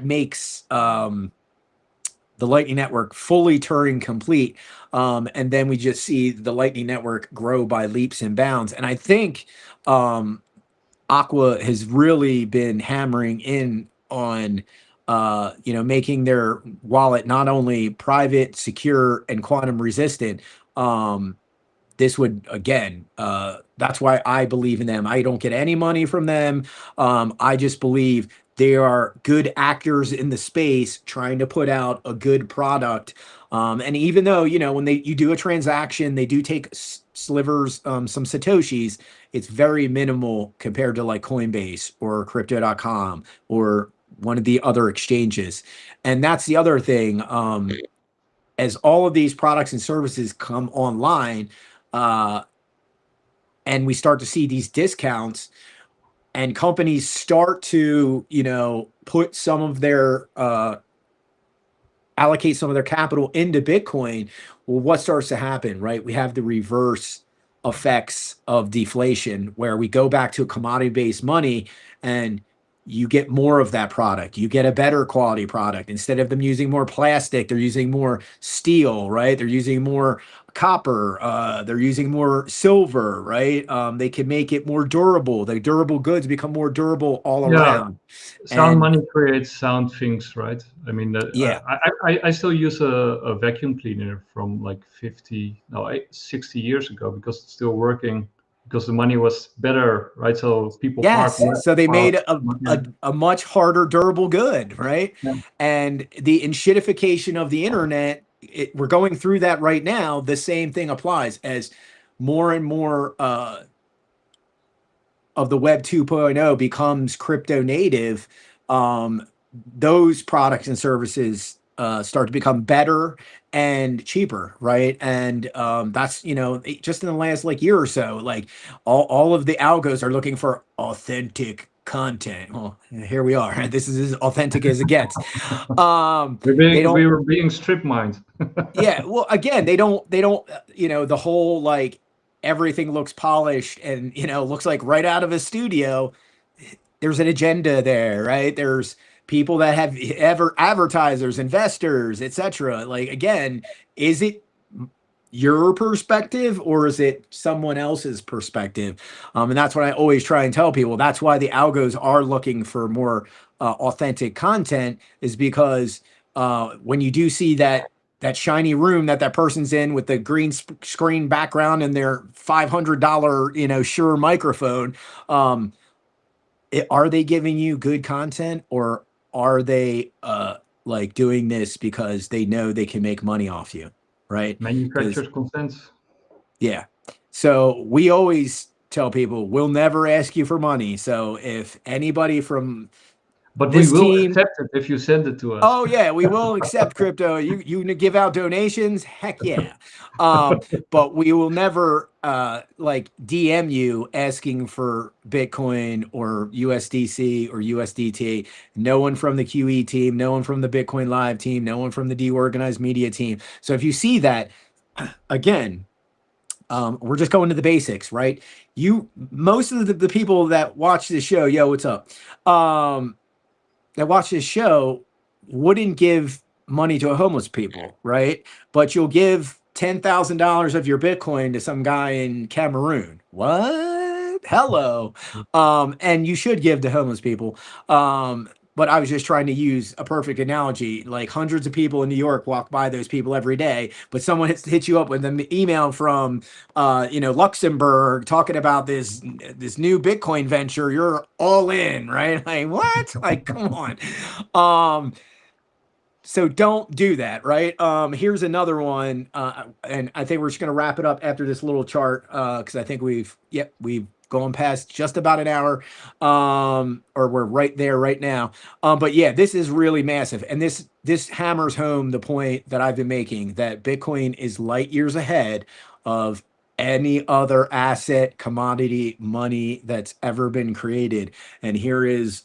makes the Lightning Network fully Turing complete. And then we just see the Lightning Network grow by leaps and bounds. And I think Aqua has really been hammering in on making their wallet not only private, secure, and quantum resistant. This would, again, that's why I believe in them. I don't get any money from them. I just believe they are good actors in the space trying to put out a good product. And even though, when you do a transaction, they do take slivers, some Satoshis, it's very minimal compared to like Coinbase or crypto.com or one of the other exchanges. And that's the other thing. As all of these products and services come online, and we start to see these discounts and companies start to, put some of their, allocate some of their capital into Bitcoin, well, what starts to happen, right? We have the reverse effects of deflation where we go back to a commodity-based money and you get more of that product. You get a better quality product. Instead of them using more plastic, they're using more steel, right? They're using more copper. They're using more silver, right? They can make it more durable. The durable goods become more durable all around. Sound money creates sound things, right? I mean, yeah. I still use a vacuum cleaner from like 60 years ago because it's still working. Because the money was better, right? So people so they made a much harder durable good, right? Yeah. And the enshittification of the internet, we're going through that right now. The same thing applies as more and more of the Web 2.0 becomes crypto native. Those products and services start to become better and cheaper, right? And that's, just in the last year or so, like all of the algos are looking for authentic content. Well, here we are. This is as authentic as it gets. We were being strip mined. Yeah. Well, again, they don't, the whole everything looks polished and, looks like right out of a studio. There's an agenda there, right? There's people that have advertisers, investors, etc. Again, is it your perspective or is it someone else's perspective? And that's what I always try and tell people. That's why the algos are looking for more authentic content, is because when you do see that shiny room that person's in with the green screen background and their $500, Shure microphone, are they giving you good content, or are they doing this because they know they can make money off you, right? Manufacturer's consent. Yeah. So we always tell people we'll never ask you for money. So if anybody from But we will accept it if you send it to us. Oh yeah, we will accept crypto. You give out donations, heck yeah. But we will never DM you asking for Bitcoin or USDC or USDT. No one from the QE team, no one from the Bitcoin Live team, no one from the DeOrganized media team. So if you see that, again, we're just going to the basics, right? Most of the people that watch this show, yo, what's up? That watch this show wouldn't give money to a homeless people, right? But you'll give $10,000 of your Bitcoin to some guy in Cameroon. What? Hello. And you should give to homeless people. But I was just trying to use a perfect analogy. Like hundreds of people in New York walk by those people every day, but someone hits you up with an email from, Luxembourg talking about this new Bitcoin venture. You're all in, right? Like what? Like, come on. So don't do that, right? Here's another one, and I think we're just going to wrap it up after this little chart, because I think we've gone past just about an hour, or we're right there right now. But yeah, this is really massive, and this hammers home the point that I've been making, that Bitcoin is light years ahead of any other asset, commodity, money that's ever been created. And here is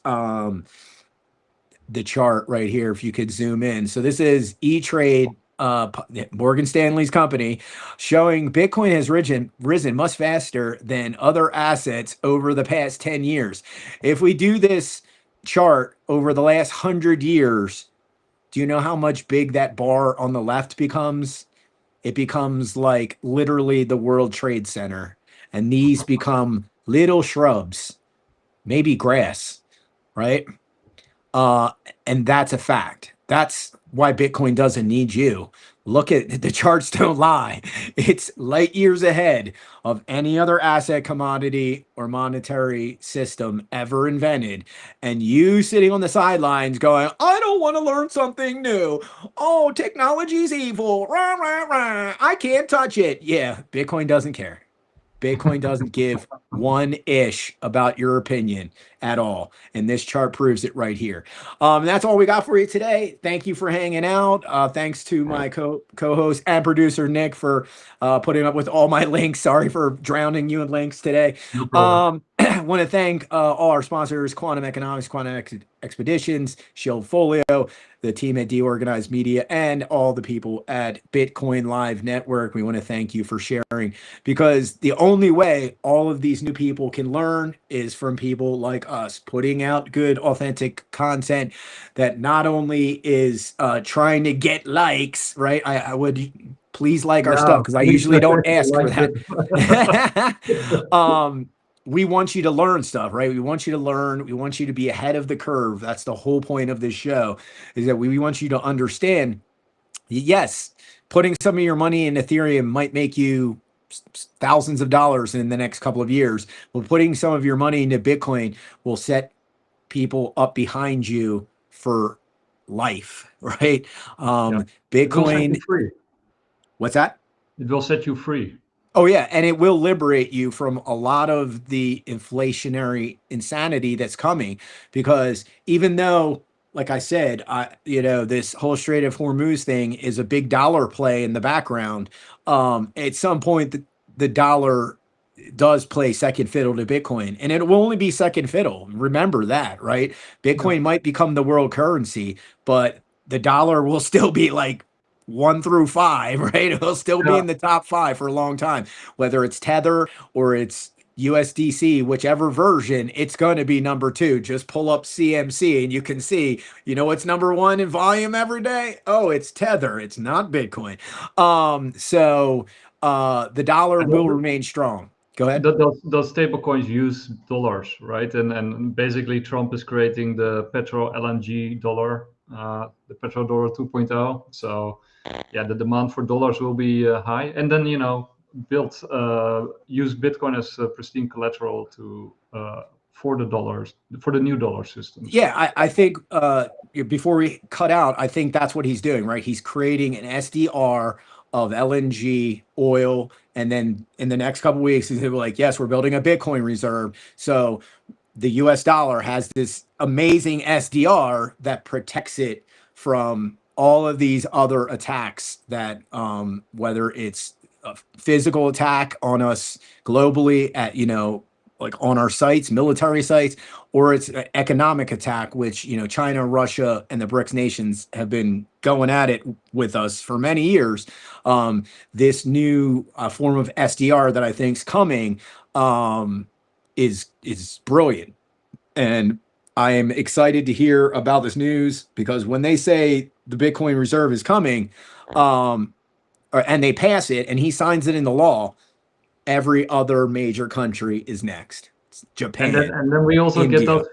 the chart right here, if you could zoom in. So this is E-Trade, Morgan Stanley's company, showing Bitcoin has risen much faster than other assets over the past 10 years. If we do this chart over the last 100 years, do you know how much big that bar on the left becomes? It becomes like literally the World Trade Center. And these become little shrubs, maybe grass, right? And that's a fact. That's why Bitcoin doesn't need you. Look at the charts, don't lie. It's light years ahead of any other asset, commodity, or monetary system ever invented. And you sitting on the sidelines going, I don't want to learn something new. Oh, technology's evil. Rah, rah, rah. I can't touch it. Yeah, Bitcoin doesn't care. Bitcoin doesn't give one ish about your opinion at all. And this chart proves it right here. That's all we got for you today. Thank you for hanging out. Thanks to my co-host and producer, Nick, for putting up with all my links. Sorry for drowning you in links today. I want to thank all our sponsors, Quantum Economics, Quantum Expeditions, Shield Folio, the team at DeOrganized Media, and all the people at Bitcoin Live Network. We want to thank you for sharing, because the only way all of these new people can learn is from people like us, putting out good, authentic content that not only is trying to get likes, right? I would please like our stuff, because I usually don't ask for that. We want you to learn stuff, right? We want you to learn. We want you to be ahead of the curve. That's the whole point of this show, is that we want you to understand, yes, putting some of your money in Ethereum might make you thousands of dollars in the next couple of years, but putting some of your money into Bitcoin will set people up behind you for life, right? Bitcoin. What's that? It will set you free. Oh, yeah. And it will liberate you from a lot of the inflationary insanity that's coming, because even though, like I said, this whole Strait of Hormuz thing is a big dollar play in the background, at some point, the dollar does play second fiddle to Bitcoin, and it will only be second fiddle. Remember that, right? Bitcoin might become the world currency, but the dollar will still be like 1 through 5, right? It'll still be in the top 5 for a long time, whether it's Tether or it's USDC, whichever version, it's going to be number 2. Just pull up CMC and you can see, what's number 1 in volume every day? Oh, it's Tether. It's not Bitcoin. So the dollar will remain strong. Go ahead. Those stable coins use dollars, right? And basically Trump is creating the petro LNG dollar, the petrodollar 2.0. So yeah, the demand for dollars will be high, and then use Bitcoin as pristine collateral for the dollars, for the new dollar system. Yeah, I think before we cut out, I think that's what he's doing, right? He's creating an SDR of LNG oil, and then in the next couple of weeks, he's gonna be like, yes, we're building a Bitcoin reserve. So the US dollar has this amazing SDR that protects it from all of these other attacks that, whether it's a physical attack on us globally at, like on our sites, military sites, or it's an economic attack, which, China, Russia, and the BRICS nations have been going at it with us for many years. This new form of SDR that I think is coming is brilliant. And I am excited to hear about this news, because when they say the Bitcoin reserve is coming, and they pass it and he signs it into law, every other major country is next. It's Japan. And then we also India, get those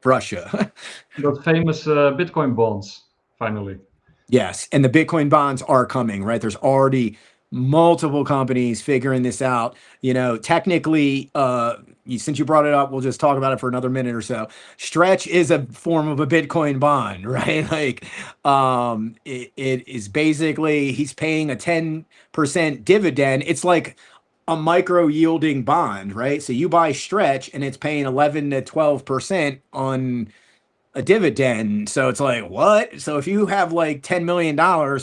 Russia. those famous Bitcoin bonds finally. Yes, and the Bitcoin bonds are coming, right? There's already multiple companies figuring this out. Technically, since you brought it up, we'll just talk about it for another minute or so. Stretch is a form of a Bitcoin bond, right? Like, it is basically, he's paying a 10% dividend. It's like a micro yielding bond, right? So you buy Stretch and it's paying 11 to 12% on a dividend. So it's like, what? So if you have like $10 million,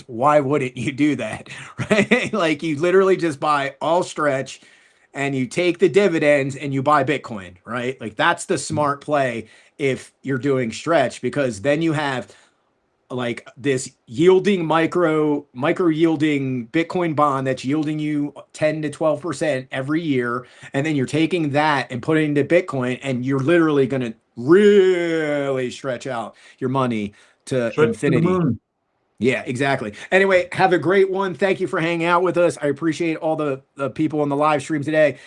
why wouldn't you do that? Right? Like, you literally just buy all Stretch and you take the dividends and you buy Bitcoin, right? Like, that's the smart play if you're doing stretch, because then you have like this yielding micro yielding Bitcoin bond that's yielding you 10 to 12% every year. And then you're taking that and putting it into Bitcoin, and you're literally going to really stretch out your money to infinity. Yeah, exactly. Anyway, have a great one. Thank you for hanging out with us. I appreciate all the people on the live stream today.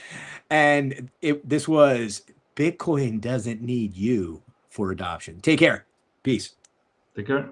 And this was Bitcoin doesn't need you for adoption. Take care. Peace. Take care.